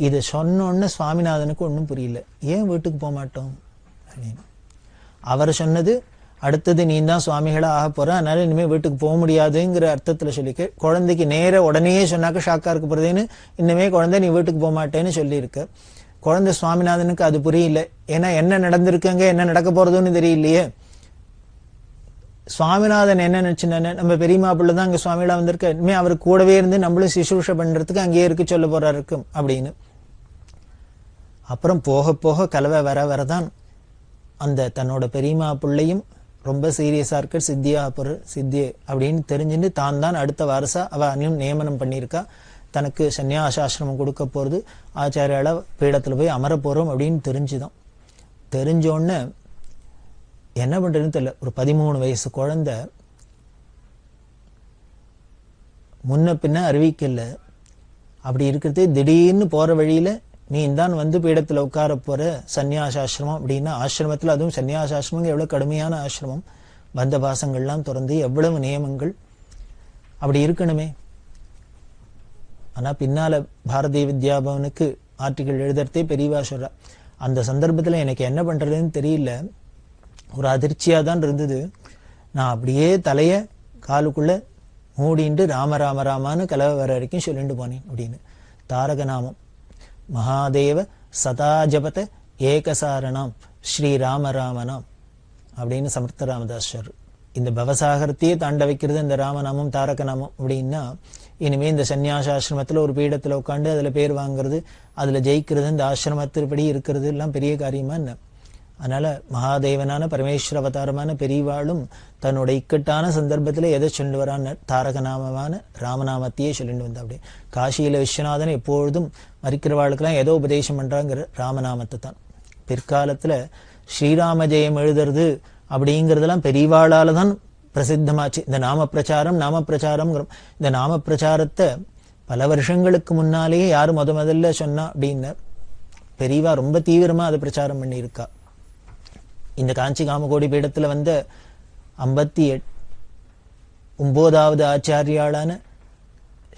இது சொன்னோன்னு சுவாமிநாதனுக்கு ஒன்றும் புரியல, ஏன் வீட்டுக்கு போக மாட்டோம் அப்படின்னு. அவர் சொன்னது, அடுத்தது நீ தான் சுவாமிகளா ஆக போற, அதனால இனிமே வீட்டுக்கு போக முடியாதுங்கிற அர்த்தத்துல சொல்லிக்க. குழந்தைக்கு நேர உடனே சொன்னாக்க ஷாக்கா இருக்க போறதுன்னு, இன்னுமே குழந்தை நீ வீட்டுக்கு போக மாட்டேன்னு சொல்லியிருக்க. குழந்தை சுவாமிநாதனுக்கு அது புரியல, ஏன்னா என்ன நடந்திருக்குங்க என்ன நடக்க போறதுன்னு தெரியலையே. சுவாமிநாதன் என்ன நினைச்சுன்னு, நம்ம பெரியமா பிள்ளைதான் அங்க சுவாமிகளா வந்திருக்க, இனிமே அவர் கூடவே இருந்து நம்மளும் சிசூஷ பண்றதுக்கு அங்கேயே இருக்கு சொல்ல போறா இருக்கும் அப்படின்னு. அப்புறம் போக போக கலவை வர வரதான் அந்த தன்னோட பெரியமா பிள்ளையும் ரொம்ப சீரியஸா இருக்க, சித்தியா பொருள் சித்தி அப்படின்னு தெரிஞ்சுட்டு தான் தான் அடுத்த வாரசா அவ அன்னியும் நியமனம் பண்ணியிருக்கா. தனக்கு சன்னியாசாசிரமம் கொடுக்க போறது, ஆச்சாரியால பீடத்துல போய் அமர போறோம் அப்படின்னு தெரிஞ்சுதான். தெரிஞ்சோன்னு என்ன பண்றதுன்னு தெரியல, ஒரு 13 வயசு குழந்தை முன்ன பின்ன அறிவிக்கல. அப்படி இருக்கிறதே திடீர்னு போற வழியில நீ தான் வந்து பீடத்துல உட்கார போற சன்னியாசாசிரமம் அப்படின்னா, ஆசிரமத்துல அதுவும் சன்னியாசாசிரமம் எவ்வளவு கடுமையான ஆசிரமம், பந்த பாசங்கள்லாம் திறந்து எவ்வளவு நியமங்கள், அப்படி இருக்கணுமே. ஆனா பின்னால பாரதிய வித்யாபவனுக்கு ஆர்டிகல் எழுதுறதே பெரியவா சொல்றா. அந்த சந்தர்ப்பத்துல எனக்கு என்ன பண்றதுன்னு தெரியல, ஒரு அதிர்ச்சியா தான் இருந்தது. நான் அப்படியே தலைய காலுக்குள்ள மூடிண்டு ராம ராம ராமான்னு கலவை வர வரைக்கும் சொல்லிட்டு போனேன் அப்படின்னு. தாரக நாமம் மகாதேவ சதா ஜபத ஏகசாரணாம் ஸ்ரீ ராம ராமனாம் அப்படின்னு சமர்த்த ராமதாசர். இந்த பவசாகரத்தையே தாண்ட வைக்கிறது இந்த ராமநாமம் தாரக நாமம் அப்படின்னா, இனிமே இந்த சன்னியாசாசிரமத்துல ஒரு பீடத்துல உட்காந்து அதுல பேர் வாங்குறது, அதுல ஜெயிக்கிறது, இந்த ஆசிரமத்திற்படி இருக்கிறது எல்லாம் பெரிய காரியமா என்ன? அதனால மகாதேவனான பரமேஸ்வர அவதாரமான பெரியவாளும் தன்னோட இக்கட்டான சந்தர்ப்பத்துல எதை சொல்லிட்டு வரான்னு தாரக நாமமான ராமநாமத்தையே சொல்லிட்டு வந்தா. அப்படி காசியில விஸ்வநாதன் எப்பொழுதும் மறிக்கிறவாளுக்கெல்லாம் ஏதோ உபதேசம் பண்றாங்கிற ராமநாமத்தை தான். பிற்காலத்துல ஸ்ரீராம ஜெயம் எழுதுறது அப்படிங்கிறதெல்லாம் பெரியவாளால தான் பிரசித்தமாச்சு. இந்த நாம பிரச்சாரம் இந்த நாம பிரச்சாரத்தை பல வருஷங்களுக்கு முன்னாலேயே யாரு முதல்ல சொன்னா அப்படின்னு பெரியவா ரொம்ப தீவிரமா அதை பிரச்சாரம் பண்ணி இருக்கா. இந்த காஞ்சி காமகோடி பீடத்துல வந்த 59வது ஆச்சாரியாளான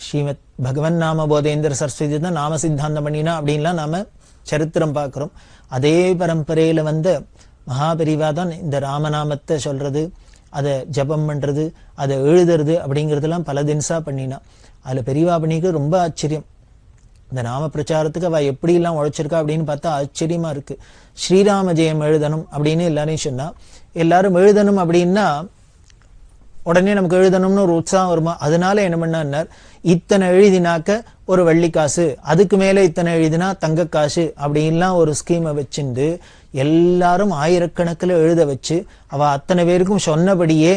ஸ்ரீமத் பகவன் நாம போதேந்திர சரஸ்வதி தான் நாம சித்தாந்தம் பண்ணினா அப்படின்லாம் நாம சரித்திரம் பார்க்கிறோம். அதே பரம்பரையில வந்த மகாபெரிவா தான் இந்த ராமநாமத்தை சொல்றது, அதை ஜபம் பண்றது, அதை எழுதுறது அப்படிங்கறதெல்லாம் பல தினசா பண்ணினா. அதுல பெரியவா பண்ணிக்க ரொம்ப ஆச்சரியம். இந்த நாம பிரச்சாரத்துக்கு அவ எப்படி எல்லாம் உழைச்சிருக்கா அப்படின்னு பார்த்தா ஆச்சரியமா இருக்கு. ஸ்ரீராம ஜெயம் எழுதணும் அப்படின்னு எல்லாரையும் சொன்னா, எல்லாரும் எழுதணும் அப்படின்னா உடனே நமக்கு எழுதணும்னு ஒரு உற்சாகம் வருமா? அதனால என்ன பண்ணார், இத்தனை எழுதினாக்க ஒரு வள்ளிக்காசு, அதுக்கு மேல இத்தனை எழுதினா தங்க காசு அப்படின்லாம் ஒரு ஸ்கீமை வச்சுண்டு எல்லாரும் ஆயிரக்கணக்கில் எழுத வச்சு அவ அத்தனை பேருக்கும் சொன்னபடியே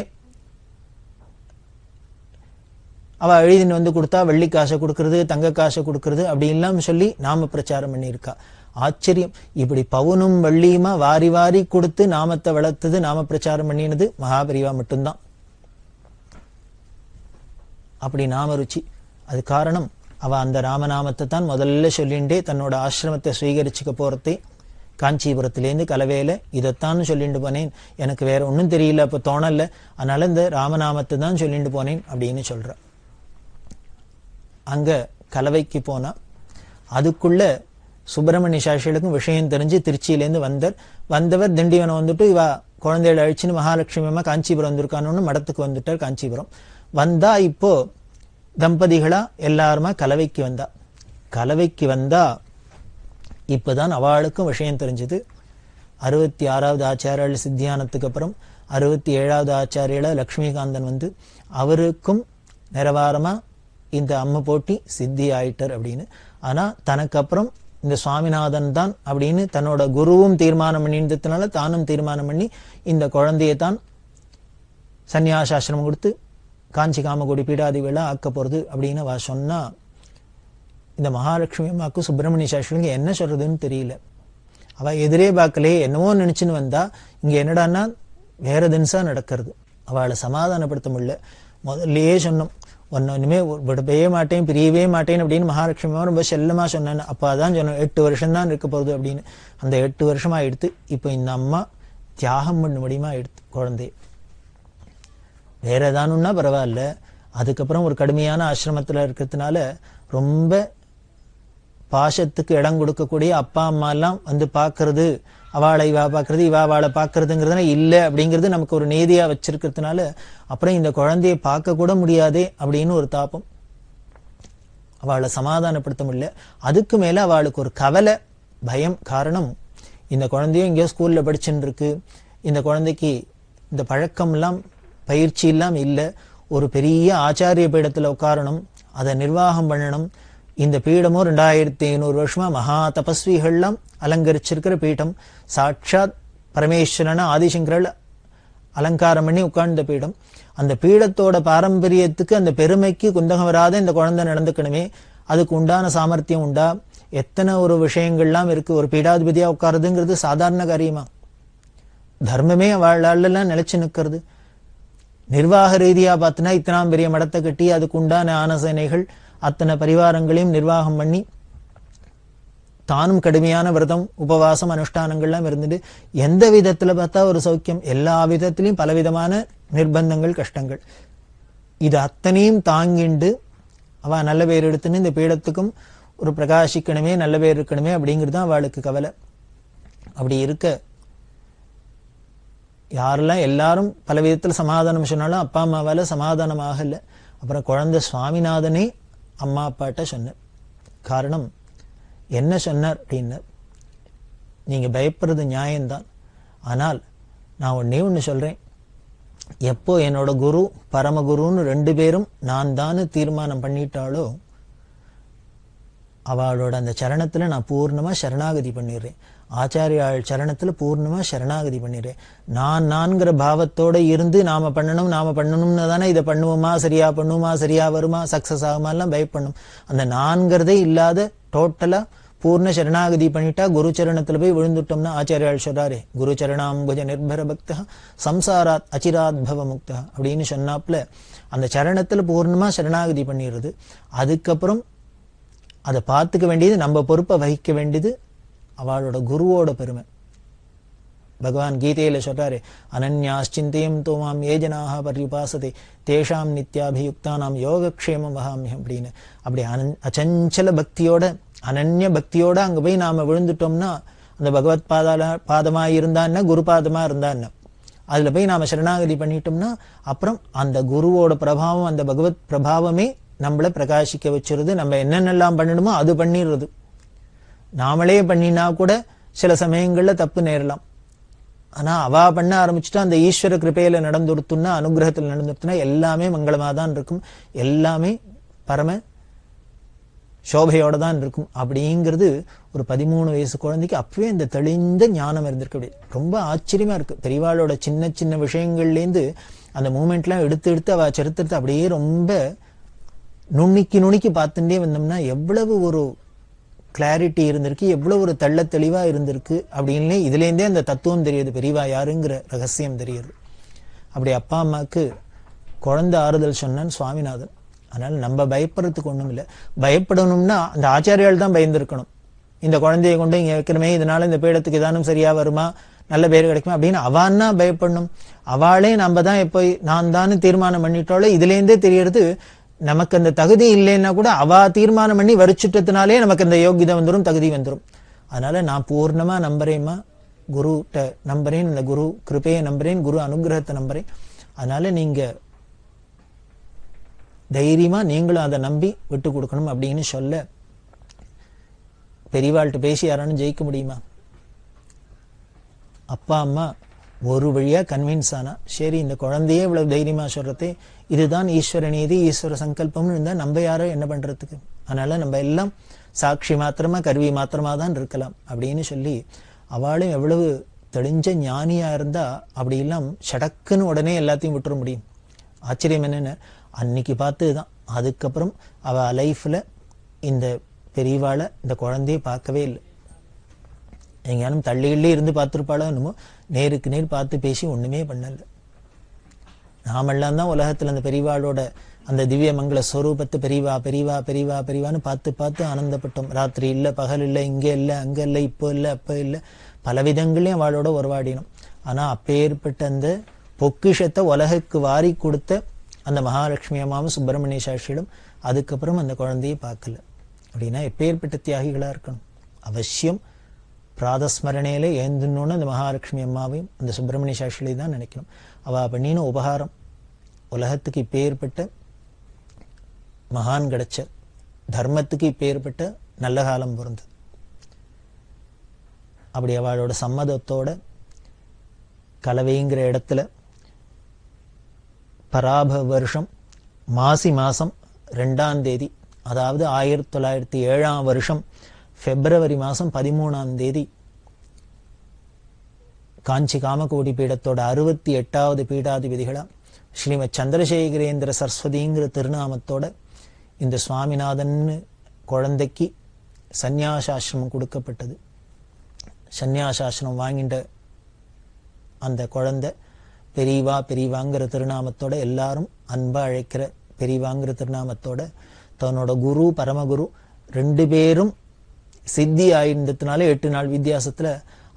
அவ எழுதின்னு வந்து கொடுத்தா வெள்ளி காசை கொடுக்கறது, தங்க காசை கொடுக்கறது அப்படின்லாம் சொல்லி நாம பிரச்சாரம் பண்ணியிருக்கா. ஆச்சரியம். இப்படி பவுனும் வள்ளியுமா வாரி வாரி கொடுத்து நாமத்தை வளர்த்தது, நாம பிரச்சாரம் பண்ணினது மகாபெரிவா மட்டும்தான். அப்படி நாம ருச்சி. அது காரணம் அவ அந்த ராமநாமத்தை தான் முதல்ல சொல்லிண்டே தன்னோட ஆசிரமத்தை சுவீகரிச்சுக்க போறதே. காஞ்சிபுரத்திலேருந்து கலவையில இதைத்தான் சொல்லிட்டு போனேன், எனக்கு வேற ஒன்னும் தெரியல, அப்ப தோணல, அதனால இந்த ராமநாமத்தை தான் சொல்லிட்டு போனேன் அப்படின்னு சொல்ற. அங்க கலவைக்கு போனா அதுக்குள்ள சுப்பிரமணிய சாஸ்திரிகளுக்கும் விஷயம் தெரிஞ்சு திருச்சியிலேருந்து வந்தவர் திண்டிவனம் வந்துட்டு இவ குழந்தைகளை அழிச்சுன்னு மகாலட்சுமி அம்மா காஞ்சிபுரம் வந்திருக்கானு மடத்துக்கு வந்துட்டார். காஞ்சிபுரம் வந்தா இப்போ தம்பதிகளா எல்லாருமா கலவைக்கு வந்தா. கலவைக்கு வந்தா இப்பதான் அவளுக்கும் விஷயம் தெரிஞ்சது. 66வது ஆச்சாரியால் சித்தியானத்துக்கு அப்புறம் 67வது ஆச்சாரியால லக்ஷ்மிகாந்தன் வந்து அவருக்கும் நிறவாரமா இந்த அம்மை போட்டி சித்தி ஆயிட்டர் அப்படின்னு. ஆனா தனக்கு அப்புறம் இந்த சுவாமிநாதன் தான் அப்படின்னு தன்னோட குருவும் தீர்மானம் பண்ணின்றதுனால தானும் தீர்மானம் பண்ணி இந்த குழந்தையை தான் சன்னியாசாசிரமம் கொடுத்து காஞ்சி காமகோடி பீடாதிகளை ஆக்க போறது அப்படின்னு அவ சொன்னா, இந்த மகாலட்சுமி அம்மாவுக்கு சுப்பிரமணிய சாஸ்திரிங்க என்ன சொல்றதுன்னு தெரியல. அவ எதிரே பார்க்கலையே, என்னவோ நினைச்சுன்னு வந்தா, இங்க என்னடான்னா வேற தினசா நடக்கிறது. அவளை சமாதானப்படுத்த முடியல. முதல்லயே சொன்னோம், ஒன்னு இனிமே விடவே மாட்டேன், பிரியவே மாட்டேன் அப்படின்னு மகாலட்சுமி ரொம்ப செல்லமா சொன்னேன். அப்ப அதான் சொன்னோம் 8 வருஷம் தான் இருக்க போகுது அப்படின்னு. அந்த 8 வருஷமா எடுத்து இப்ப இந்த அம்மா தியாகம் பண்ண முடியுமா எடுத்து குழந்தை. வேற ஏதானுன்னா பரவாயில்ல, அதுக்கப்புறம் ஒரு கடுமையான ஆசிரமத்துல இருக்கிறதுனால ரொம்ப பாசத்துக்கு இடம் கொடுக்கக்கூடிய அப்பா அம்மா எல்லாம் வந்து பாக்குறது, அவளை இவா பாக்குறது, இவா அவளை பாக்குறதுங்கிறதுனா இல்லை அப்படிங்கிறது நமக்கு ஒரு நீதியா வச்சிருக்கிறதுனால அப்புறம் இந்த குழந்தையை பார்க்க கூட முடியாதே அப்படின்னு ஒரு தாபம். அவளை சமாதானப்படுத்த முடியல. அதுக்கு மேல அவளுக்கு ஒரு கவலை, பயம். காரணம், இந்த குழந்தையும் இங்கேயோ ஸ்கூல்ல படிச்சுட்டு இருக்கு, இந்த குழந்தைக்கு இந்த பழக்கம் எல்லாம் பயிற்சி எல்லாம் இல்லை, ஒரு பெரிய ஆச்சாரிய பீடத்துல உட்காரணும், அதை நிர்வாகம் பண்ணணும். இந்த பீடமும் 2500 வருஷமா மகா தபஸ்விகள்லாம் அலங்கரிச்சிருக்கிற பீடம். சாட்சாத் பரமேஸ்வரன ஆதிசங்கரல் அலங்காரம் பண்ணி உட்கார்ந்த பீடம். அந்த பீடத்தோட பாரம்பரியத்துக்கு அந்த பெருமைக்கு குந்தகம் வராத இந்த குழந்தை நடந்துக்கணுமே, அதுக்கு உண்டான சாமர்த்தியம் உண்டா? எத்தனை ஒரு விஷயங்கள்லாம் இருக்கு. ஒரு பீடாதிபதியா உட்காருதுங்கிறது சாதாரண காரியமா? தர்மமே அவளாலெல்லாம் நிலைச்சு நிற்கிறது. நிர்வாக ரீதியா பார்த்தனா இத்தனாம் பெரிய மடத்தை கட்டி அதுக்கு உண்டான ஆனசேனைகள் அத்தனை பரிவாரங்களையும் நிர்வாகம் பண்ணி தானும் கடுமையான விரதம் உபவாசம் அனுஷ்டானங்கள்லாம் இருந்துட்டு எந்த விதத்துல பார்த்தா ஒரு சௌக்கியம், எல்லா விதத்திலையும் பலவிதமான நிர்பந்தங்கள் கஷ்டங்கள், இது அத்தனையும் தாங்கிண்டு அவ நல்ல பேர் எடுத்துன்னு இந்த பீடத்துக்கும் ஒரு பிரகாசிக்கணுமே நல்ல பேர் இருக்கணுமே அப்படிங்கிறது தான் அவளுக்கு கவலை. அப்படி இருக்க யாரெல்லாம் எல்லாரும் பல விதத்துல சமாதானம் சொன்னாலும் அப்பா அம்மாவால சமாதானம் ஆகல. அப்புறம் குழந்தை சுவாமிநாதனே அம்மா அப்பாட்ட சொன்னார். காரணம் என்ன சொன்னார் அப்படின்னா, நீங்க பயப்படுறது நியாயம்தான், ஆனால் நான் ஒன்னே ஒன்று சொல்றேன், எப்போ என்னோட குரு பரமகுருன்னு 2 பேரும் நான் தான் தீர்மானம் பண்ணிட்டாலோ அவளோட அந்த சரணத்துல நான் பூர்ணமா சரணாகதி பண்ணிடுறேன். ஆச்சாரியாள் சரணத்துல பூர்ணமா சரணாகதி பண்ணிடுறேன். நான்கிற பாவத்தோட இருந்து நாம பண்ணணும்னு தானே இதை பண்ணுவோமா, சரியா பண்ணுவோமா, சரியா வருமா, சக்சஸ் ஆகுமா எல்லாம் பயப்படணும். அந்த நான்கிறதே இல்லாத டோட்டலா பூர்ண சரணாகதி பண்ணிட்டா குரு சரணத்துல போய் விழுந்துட்டோம்னா, ஆச்சாரியாள் சொல்றாரே குரு சரணாம்புஜ நிர்பர பக்தா சம்சாராத் அச்சிராத் பவ முக்தா அப்படின்னு சொன்னாப்புல அந்த சரணத்துல பூர்ணமா சரணாகதி பண்ணிடுறது. அதுக்கப்புறம் அதை பார்த்துக்க வேண்டியது, நம்ம பொறுப்பை வகிக்க வேண்டியது அவளோட குருவோட பெருமை. பகவான் கீதையில சொல்றாரு, அனன்யாச்சிந்தயம் தோமாம் ஏஜனாக பரிபாசதே தேஷாம் நித்யாபியுக்தானாம் யோகக்ஷேமம் வகாமியம் அப்படின்னு. அப்படி அச்சஞ்சல பக்தியோட அனன்ய பக்தியோட அங்க போய் நாம விழுந்துட்டோம்னா, அந்த பகவத் பாதமா இருந்தான்னா குரு பாதமா இருந்தான்னா அதுல போய் நாம சரணாகதி பண்ணிட்டோம்னா அப்புறம் அந்த குருவோட பிரபாவம் அந்த பகவத் பிரபாவமே நம்மள பிரகாசிக்க வச்சிருது. நம்ம என்னென்னலாம் பண்ணணுமோ அது பண்ணிடுறது. நாமளே பண்ணினா கூட சில சமயங்கள்ல தப்பு நேரலாம். ஆனா அவா பண்ண ஆரம்பிச்சுட்டா அந்த ஈஸ்வர கிருபையில நடந்துருத்துன்னா, அனுகிரகத்துல நடந்துருத்துனா எல்லாமே மங்களமா தான் இருக்கும், எல்லாமே பரம சோபையோட தான் இருக்கும். அப்படிங்கிறது ஒரு 13 வயசு குழந்தைக்கு அப்பவே இந்த தெளிந்த ஞானம் இருந்திருக்கு. அப்படி ரொம்ப ஆச்சரியமா இருக்கு. பெரியவாளோட சின்ன சின்ன விஷயங்கள்லேருந்து அந்த மூமெண்ட்லாம் எடுத்து அவ சரித்திரத்தை அப்படியே ரொம்ப நுணுக்கி பார்த்துட்டே வந்தோம்னா எவ்வளவு ஒரு கிளாரிட்டி இருந்திருக்கு, எவ்வளவு ஒரு தெள்ள தெளிவா இருந்திருக்கு அப்படின்னு இதுலேருந்தே அந்த தத்துவம் தெரியுது, பெரியவா யாருங்கிற ரகசியம் தெரியுது. அப்படி அப்பா அம்மாவுக்கு குழந்தை ஆறுதல் சொன்னான் சுவாமிநாதன். அதனால நம்ம பயப்படுறதுக்கு ஒண்ணும் இல்லை. பயப்படணும்னா அந்த ஆச்சாரியால் தான் பயந்துருக்கணும். இந்த குழந்தைய கொண்டு இங்க வைக்கிறமே, இதனால இந்த பீடத்துக்கு ஏதானும் சரியா வருமா, நல்ல பேர் கிடைக்குமா அப்படின்னு அவான்னா பயப்படணும். அவளே நம்ம தான் எப்போ நான் தான் தீர்மானம் பண்ணிட்டாலோ இதுலேருந்தே தெரியறது நமக்கு அந்த தகுதி இல்லைன்னா கூட அவா தீர்மானம் பண்ணி வரிச்சுட்டதுனாலே நமக்கு அந்த யோகிதை வந்துடும், தகுதி வந்துடும். அதனால நான் பூர்ணமா நம்புறேம்மா, குருட்ட நம்புறேன், இந்த குரு கிருபையை நம்புறேன், குரு அனுகிரகத்தை நம்புறேன். அதனால நீங்க தைரியமா நீங்களும் அதை நம்பி விட்டு கொடுக்கணும் அப்படின்னு சொல்ல, பெரியவாள்கிட்ட பேசி யாரானும் ஜெயிக்க முடியுமா? அப்பா அம்மா ஒரு வழியா கன்வின்ஸ் ஆனா, சரி இந்த குழந்தையே இவ்வளவு தைரியமா சொல்றதே இதுதான் ஈஸ்வர நீதி ஈஸ்வர சங்கல்பம்னு இருந்தா நம்ம யாரோ என்ன பண்றதுக்கு, அதனால நம்ம எல்லாம் சாட்சி மாத்திரமா கருவி மாத்திரமா தான் இருக்கலாம் அப்படின்னு சொல்லி, அவளும் எவ்வளவு தெளிஞ்ச ஞானியா இருந்தா அப்படி எல்லாம் சடக்குன்னு உடனே எல்லாத்தையும் விட்டுற முடியும். ஆச்சரியம் என்னன்னு, அன்னைக்கு பார்த்ததுதான். அதுக்கப்புறம் அவ லைஃப்ல இந்த பெரியவாளை இந்த குழந்தைய பார்க்கவே இல்லை. எங்கேயானும் தள்ளிகளே இருந்து பார்த்துருப்பாளோ என்னமோ, நேருக்கு நேர் பார்த்து பேசி ஒண்ணுமே பண்ணல. நாமெல்லாம் தான் உலகத்துல அந்த பெரியவாளோட அந்த திவ்ய மங்கள ஸ்வரூபத்தை பெரியவா பெரியவா பெரியவா பெரியவான்னு பார்த்து ஆனந்தப்பட்டோம். ராத்திரி இல்லை, பகல் இல்லை, இங்கே இல்லை, அங்க இல்லை, இப்போ இல்லை, அப்ப இல்லை, பல விதங்களையும் அவளோட உறவாடினோம். ஆனா அப்பேற்பட்ட அந்த பொக்கிஷத்தை உலகுக்கு வாரி கொடுத்த அந்த மகாலட்சுமி அம்மாவும் சுப்பிரமணிய சாஸ்திரியிடம் அதுக்கப்புறம் அந்த குழந்தையை பார்க்கல. அப்படின்னா எப்பேற்பட்ட தியாகிகளா இருக்கணும். அவசியம் பிராதஸ்மரணையில ஏந்துன்னு அந்த மகாலட்சுமி அம்மாவையும் அந்த சுப்பிரமணிய சாஸ்திரியை தான் நினைக்கணும். அவ பண்ணின உபகாரம் உலகத்துக்கு இப்பேற்பட்ட மகான் கிடைச்ச, தர்மத்துக்கு இப்பேற்பட்ட நல்ல காலம் பொருந்தது. அப்படி அவளோட சம்மதத்தோட கலவைங்கிற இடத்துல பராப வருஷம் மாசி மாசம் 2ஆம் தேதி, அதாவது 1907ஆம் வருஷம் பிப்ரவரி மாசம் 13ஆம் தேதி காஞ்சி காமகோடி பீடத்தோட 68வது பீடாதிபதிகளா ஸ்ரீமத் சந்திரசேகரேந்திர சரஸ்வதிங்கிற திருநாமத்தோட இந்த சுவாமிநாதன் குழந்தைக்கு சந்நியாசாசிரமம் கொடுக்கப்பட்டது. சந்நியாசாசிரமம் வாங்கிட்ட அந்த குழந்தை பெரியவா பெரியவாங்கிற திருநாமத்தோட, எல்லாரும் அன்பா அழைக்கிற பெரியவாங்கிற திருநாமத்தோட, தன்னோட குரு பரமகுரு 2 பேரும் சித்தி ஆயிருந்ததுனால 8 நாள் வித்தியாசத்துல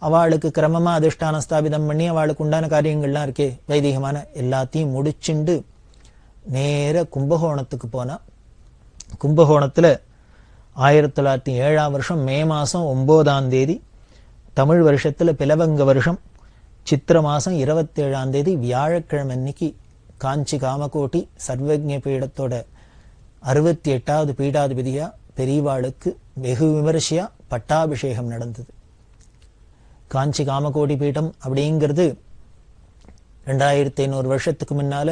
அவளுக்கு கிரமமா அதிஷ்டான ஸ்தாபிதம் பண்ணி அவளுக்கு உண்டான காரியங்கள்லாம் இருக்கே வைதிகமான எல்லாத்தையும் முடிச்சுண்டு நேர கும்பகோணத்துக்கு போனா. கும்பகோணத்துல 1907 வருஷம் மே மாசம் 9ஆம் தேதி, தமிழ் வருஷத்துல பிலவங்க வருஷம் சித்திர மாசம் 27ஆம் தேதி வியாழக்கிழமை அன்னைக்கு காஞ்சி காமகோட்டி சர்வஜ்ஞ பீடத்தோட 68வது பீடாதிபதியா பெரியவாளுக்கு வெகு விமரிசையா பட்டாபிஷேகம் நடந்தது. காஞ்சி காமகோடி பீடம் அப்படிங்கிறது 2500 வருஷத்துக்கு முன்னால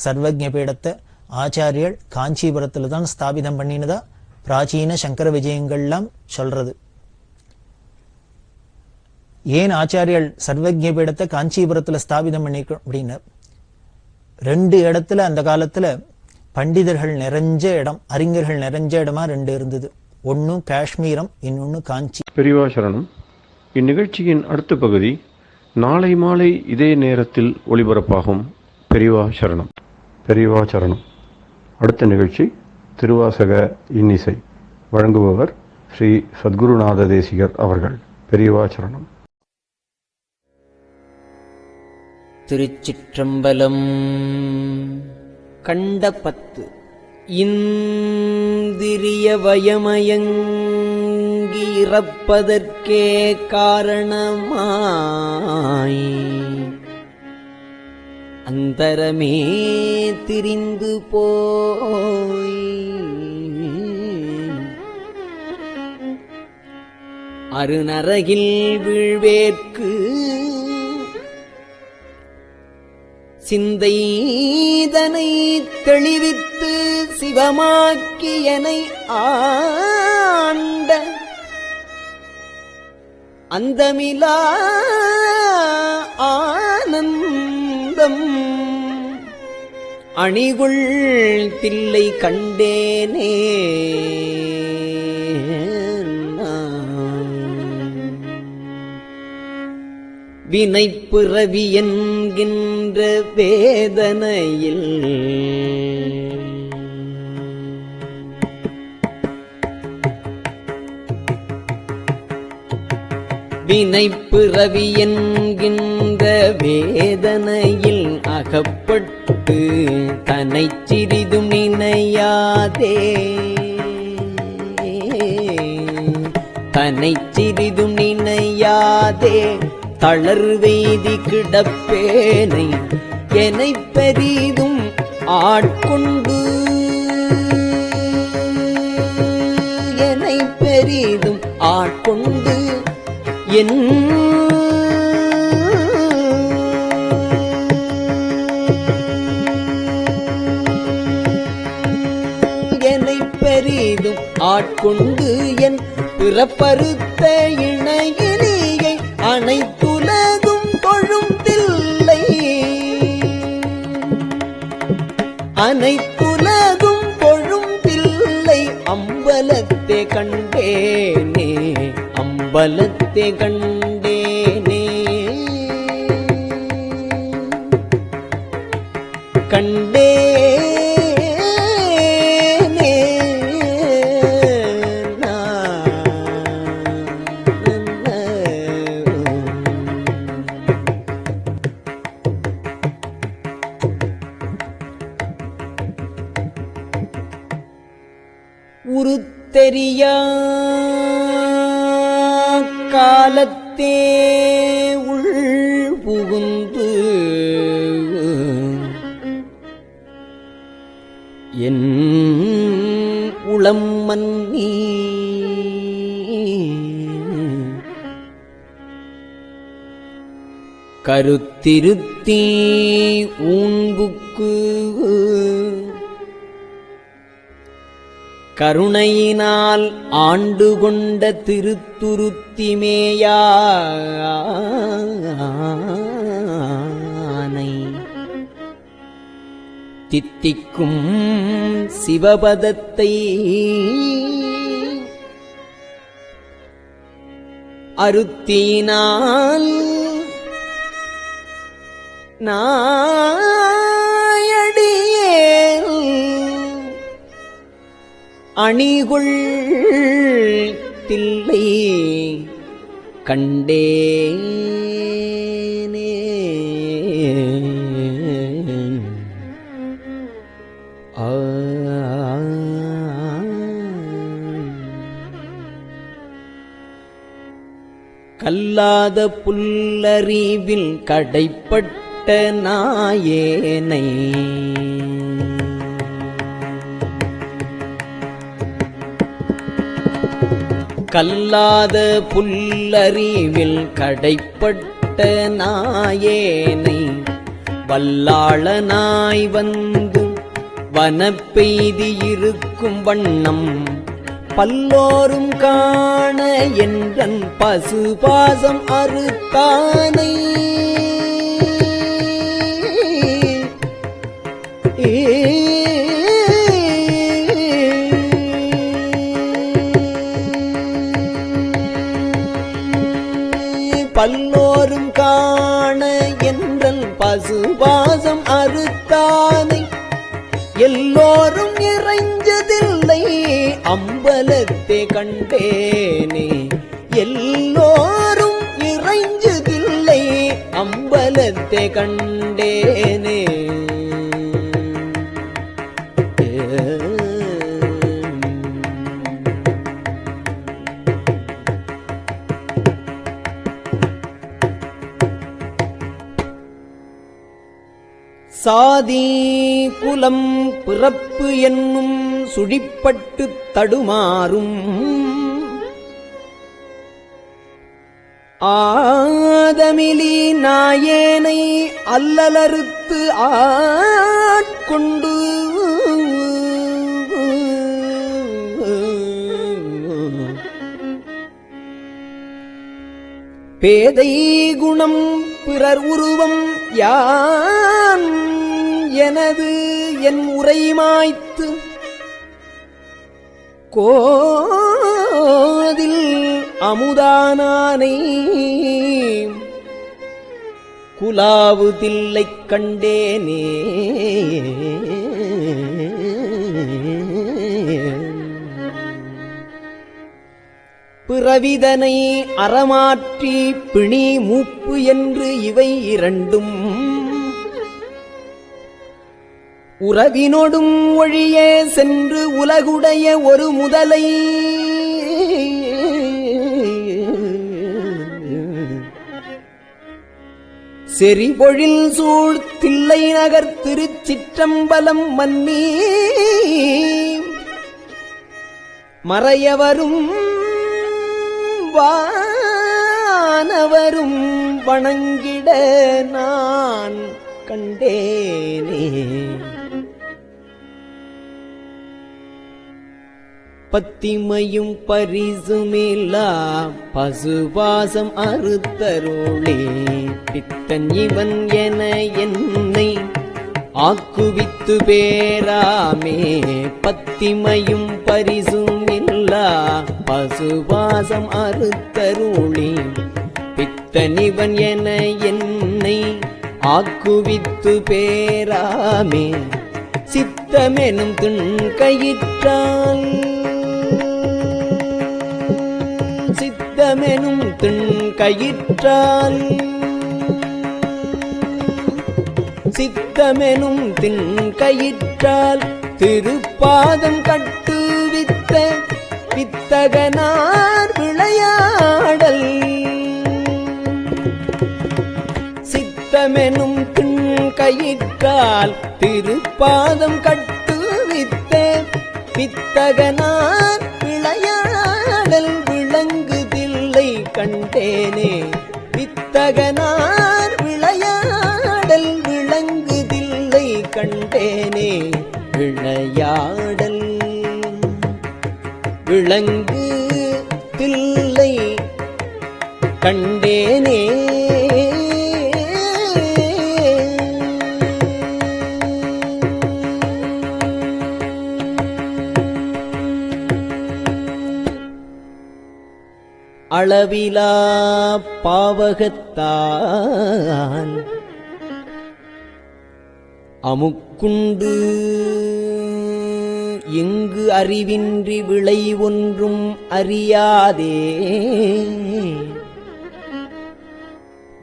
சர்வஜ்ஞ பீடத்தை ஆச்சாரியர் காஞ்சிபுரத்துல தான் ஸ்தாபிதம் பண்ணினதா பிராச்சீன சங்கர விஜயங்கள்லாம் சொல்றது. ஏன் ஆச்சாரியர் சர்வஜ்ஞ பீடத்தை காஞ்சிபுரத்துல ஸ்தாபிதம் பண்ணிருக்கோம் அப்படின்னா, 2 இடத்துல அந்த காலத்துல பண்டிதர்கள் நிறைஞ்ச இடம், அறிஞர்கள் நிறைஞ்ச இடமா 2 இருந்தது. ஒன்னு காஷ்மீரம், இன்னொன்னு காஞ்சி. பெரியவா சரணம். இந்நிகழ்ச்சியின் அடுத்த பகுதி நாளை மாலை இதே நேரத்தில் ஒளிபரப்பாகும். பெரியவா சரணம். பெரியவா சரணம். அடுத்த நிகழ்ச்சி திருவாசக இன்னிசை. வழங்குபவர் ஸ்ரீ சத்குருநாத தேசிகர் அவர்கள். பெரியவா சரணம். திருச்சிற்றம்பலம். கண்ட 10 இந்திரிய வயமயங்கி இறப்பதற்கே காரணமாய் அந்தரமே திரிந்து போய் அருநரகில் வீழ்வேற்கு சிந்தைதனை தெளிவித்து சிவமாக்கியனை ஆண்ட அந்தமிலா ஆனந்தம் அணிகுள் தில்லை கண்டேனே. வினைப்பிறவி என்கின்ற வேதனையில் வினைப்பிறவி என்கின்ற வேதனையில் அகப்பட்டு தன்னை சிறிதும் நினையாதே, தன்னை சிறிதும் நினையாதே தளர்வெய்தி கிடப்பேனை என்னை பெரிதும் ஆட்கொண்டு, என்னை பெரிதும் ஆட்கொண்டு என் என்னை பெரிதும் ஆட்கொண்டு என் பிறப்பறுத்த இணையிலியை அனைத்துலகும் தொழும் தில்லை, அனைத்துலகும் தொழும் தில்லை அம்பலத்தே கண்டேனே, அம்பலத்தே கண்டேனே, கண்டே உருத்தெரியா காலத்தே உள் புகுந்து என் உளம் மன்னி கருத்திருத்தி ஊன்புக்கு கருணையினால் ஆண்டு கொண்ட திருத்துருத்திமேயானை தித்திக்கும் சிவபதத்தை அருத்தினால் நாயடியேல் அணிகுள் தில்லை கண்டேனே. கல்லாத புல்லறிவில் கடைப்பட்ட நாயேனை கல்லாத புல்லறிவில் கடைப்பட்ட நாயேனை வல்லாளனாய் வந்து வனப்பெய்தி இருக்கும் வண்ணம் பல்லோரும் காண என்றன் பசுபாசம் அறுத்தானை. பல்லோரும் காண என்றன் பசுபாசம் அறுத்தானை. எல்லோரும் இறைஞ்சதில்லை அம்பலத்தே கண்டேனே. எல்லோரும் இறைஞ்சதில்லை அம்பலத்தே கண்டேனே. சாதி குலம் பிறப்பு என்னும் சுழிப்பட்டு தடுமாறும் ஆதமிலி நாயேனை அல்லலறுத்து ஆட்கொண்டு பேதை குணம் பிறர் உருவம் யான் எனது என் உரைமாய்த்து கோதில் அமுதானானை குலாவு தில்லைக் கண்டேனே. பிறவிதனை அறமாற்றி பிணி மூப்பு என்று இவை இரண்டும் உறவினொடும் ஒழியே சென்று உலகுடைய ஒரு முதலை செறிபொழில் சூழ் தில்லை நகர் திருச்சிற்றம்பலம் மன்னி மறையவரும் வானவரும் வணங்கிட நான் கண்டேனே. பத்திமையும் பரிசுமில்லா பசுபாசம் அறுத்தருளே பித்தன் இவன் என என்னை ஆக்குவித்து பேராமே. பத்திமையும் பரிசுமில்லா பசுபாசம் அறுத்தருளே பித்தனிவன் என என்னை ஆக்குவித்து பேராமே. சித்தமெனும் திண்கயிற்றால் சித்தமெனும் திண்கயிற்றால் சித்தமெனும் திண்கயிற்றால் திருப்பாதம் கட்டுவித்த வித்தகனார் விளையாடல். சித்தமெனும் திண்கயிற்றால் திருப்பாதம் கட்டுவித்த வித்தகனார் விளையாடல். விளங்குதில்லை கண்டேனே வித்தகனார் விளையாடல். விளங்குதில்லை கண்டேனே விளையாடல். விளங்கு தில்லை கண்டேனே. அளவிலா பாவகத்தான் அமுக்குண்டு இங்கு அறிவின்றி விளை ஒன்றும் அறியாதே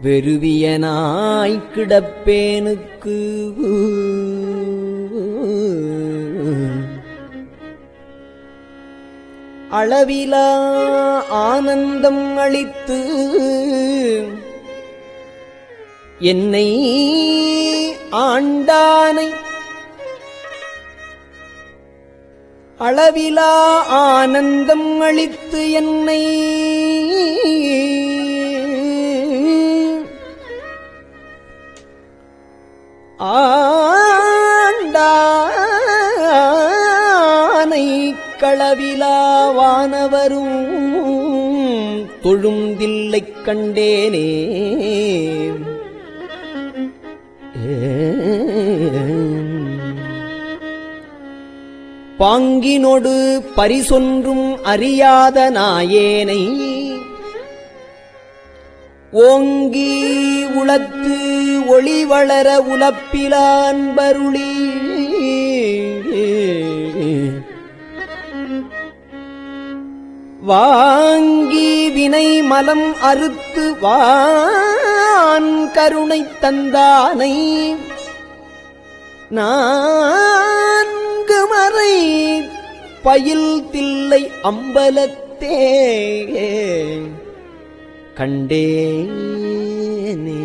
வெறுவியனாய் கிடப்பேனுக்கு அளவிலா ஆனந்தம் அளித்து என்னை ஆண்டானை அளவிலா ஆனந்தம் அளித்து என்னை ஆண்டானை களவிலா வானவரும் தொழுந்தில்லைக் கண்டேனே பாங்கினொடு பரிசொன்றும் அறியாத நாயேனை ஓங்கி உளத்து ஒளி வளர உலப்பிலான்பருளி வாங்கி வினை மலம் அறுத்து வான் கருணை தந்தானை நான்கு மறை பயில் தில்லை அம்பலத்தே கண்டேனே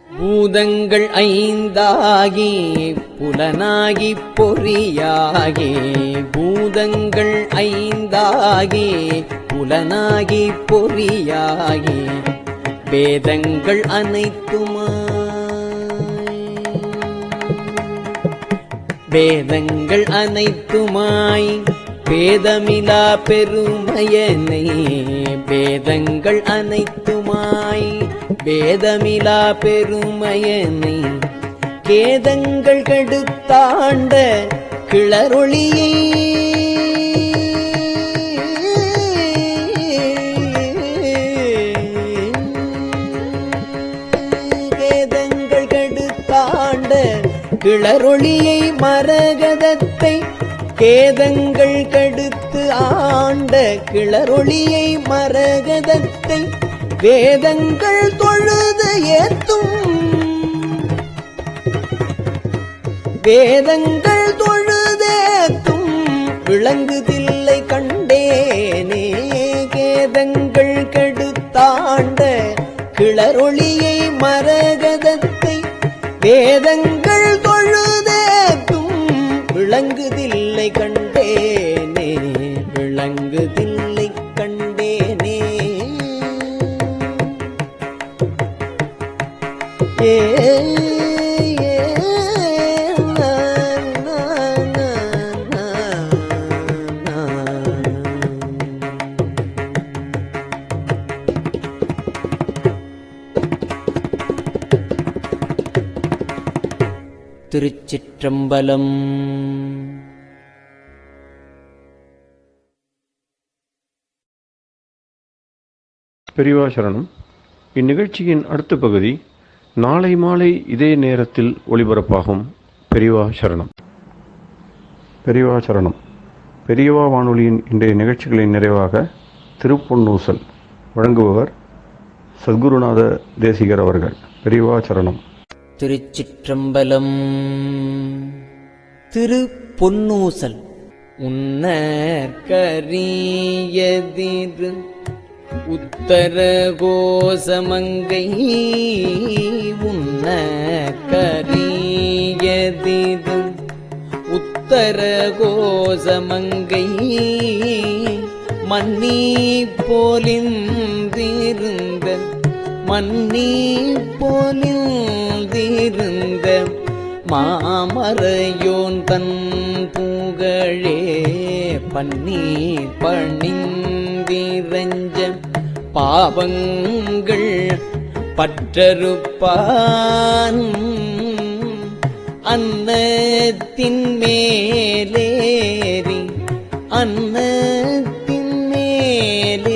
பூதங்கள் ஐந்தாகி புலனாகி பொறியாகி பூதங்கள் ஐந்தாகி புலனாகி பொறியாகி வேதங்கள் அனைத்துமாய் பேதமிலா பெருமையனை வேதங்கள் அனைத்துமாய் பேதமிலா பெருமையனை கேதங்கள் கெடுத்தாண்ட கிளரொளியை கேதங்கள் கெடுத்தாண்ட கிளரொளியை மரகதத்தை கேதங்கள் கெடுத்து ஆண்ட கிளரொளியை மரகதத்தை வேதங்கள் தொழுது ஏத்தும் வேதங்கள் தொழுதேத்தும் விளங்குதில்லை கண்டேனே கேதங்கள் கெடுத்தாண்ட கிளரொளியை மரகதத்தை வேதங்கள் தொழுதேத்தும் விளங்குதில்லை கண்டேனே விளங்குதில்லை கண்டேனே ஏ திருச்சிற்றம்பலம். பெரியவா சரணம். இந்நிகழ்ச்சியின் அடுத்த பகுதி நாளை மாலை இதே நேரத்தில் ஒளிபரப்பாகும். பெரியவா சரணம். பெரியவா சரணம். பெரியவா வானொலியின் இன்றைய நிகழ்ச்சிகளின் நிறைவாக திருப்பொன்னூசல் வழங்குபவர் சத்குருநாத தேசிகர் அவர்கள். பெரியவா சரணம். திருச்சிற்றம்பலம். திருப்பொன்னூசல். உன்னற்கரியதிரு உத்தர கோசமங்கை உன்னற்கரியதிரு உத்தர கோசமங்கை மன்னி போலிந்திருந்த மன்னி போலிந்திருந்த மாமரையோன் தன் புகழே பன்னி பணிந்திரஞ்ச பாவங்கள் பற்றறுப்பான் அன்னத்தின் மேலேறி அன்னத்தின் மேலே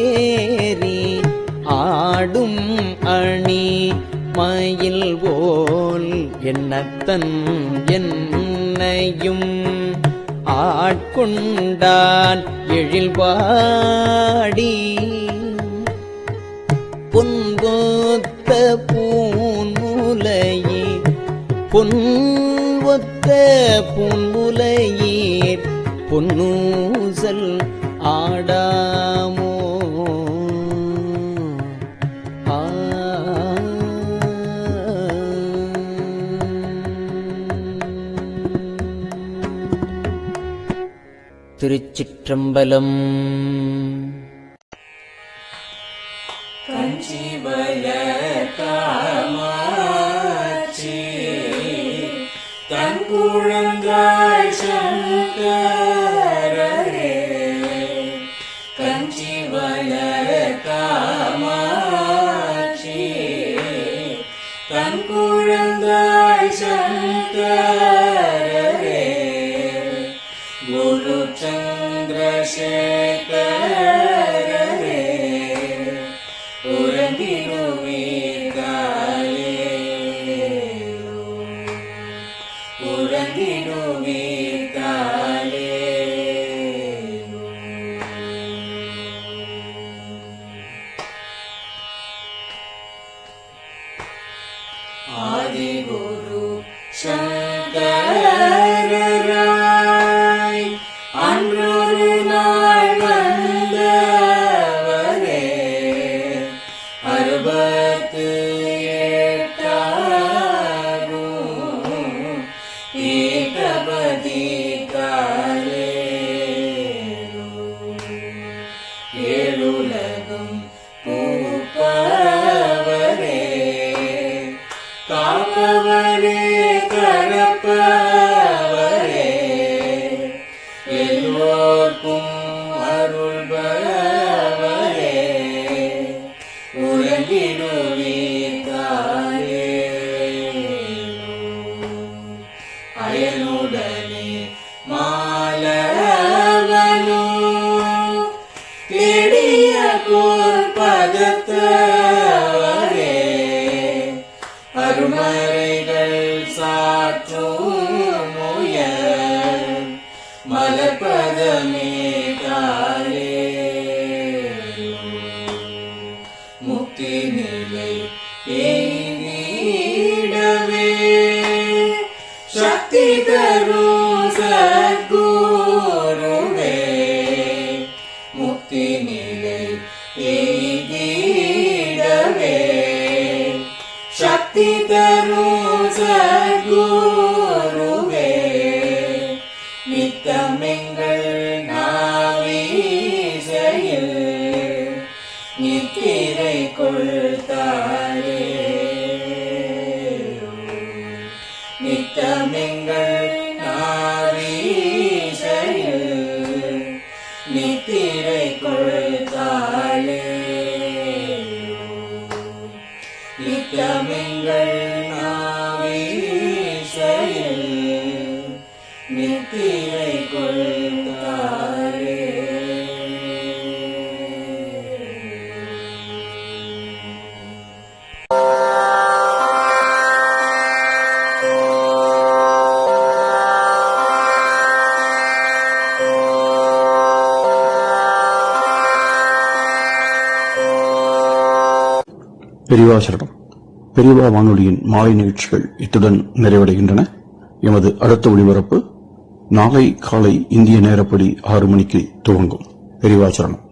எண்ணத்தன் என்னையும் ஆட்கொண்டான் எழில்வாடி பொன்பொத்த பூன்முலையீர் பொன்வொத்த பூன்முலையீர் பொன்னூசல் ஆடாமோ திருச்சிற்றம்பலம். தன் குழந்தாய் சங்கரரே கஞ்சிவய காமாட்சி தன் குழந்தாய் சங்கரரே குரு சந்திரசேகரரே உறங்கிடுவீர்களே உறங்கிடுவீர்களே. ஆதிகுரு சங்கரராய் அன்றொரு நாள் வந்தவரே 68 ஏகபதி காலே ஏழுலகம் பூப்பவரே காப்பவரே கரப்பவரே எல்லோர்க்கும் அருள்பவரே உறங்கிடுவீர்களே அயனுடனே மாலவனோ தேடிய கோர்பதத்தவரே அருமறைகள் சாற்றும் முயல் மலர்பதமே காலே முக்தி நிலை எய்திடவே சக்தி தரும் சத்குருவே முக்தி நிலை எய்திடவே சக்தி தரும் சத்குருவே நித்தமெங்கள் நாவீசையில் நித்திரை கொள்தாரே நித்தமெங்கள் நாவீசையில் நித்திரை கொள்தாளே நித்தமெங்கள் நாவீசையில் நித்திரை கொள்தாளே. பெரியவா சரணம். பெரியவா வானொலியின் மாலை நிகழ்ச்சிகள் இத்துடன் நிறைவடைகின்றன. எமது அடுத்த ஒளிபரப்பு நாளை காலை இந்திய நேரப்படி 6 மணிக்கு துவங்கும். பெரியவா சரணம்.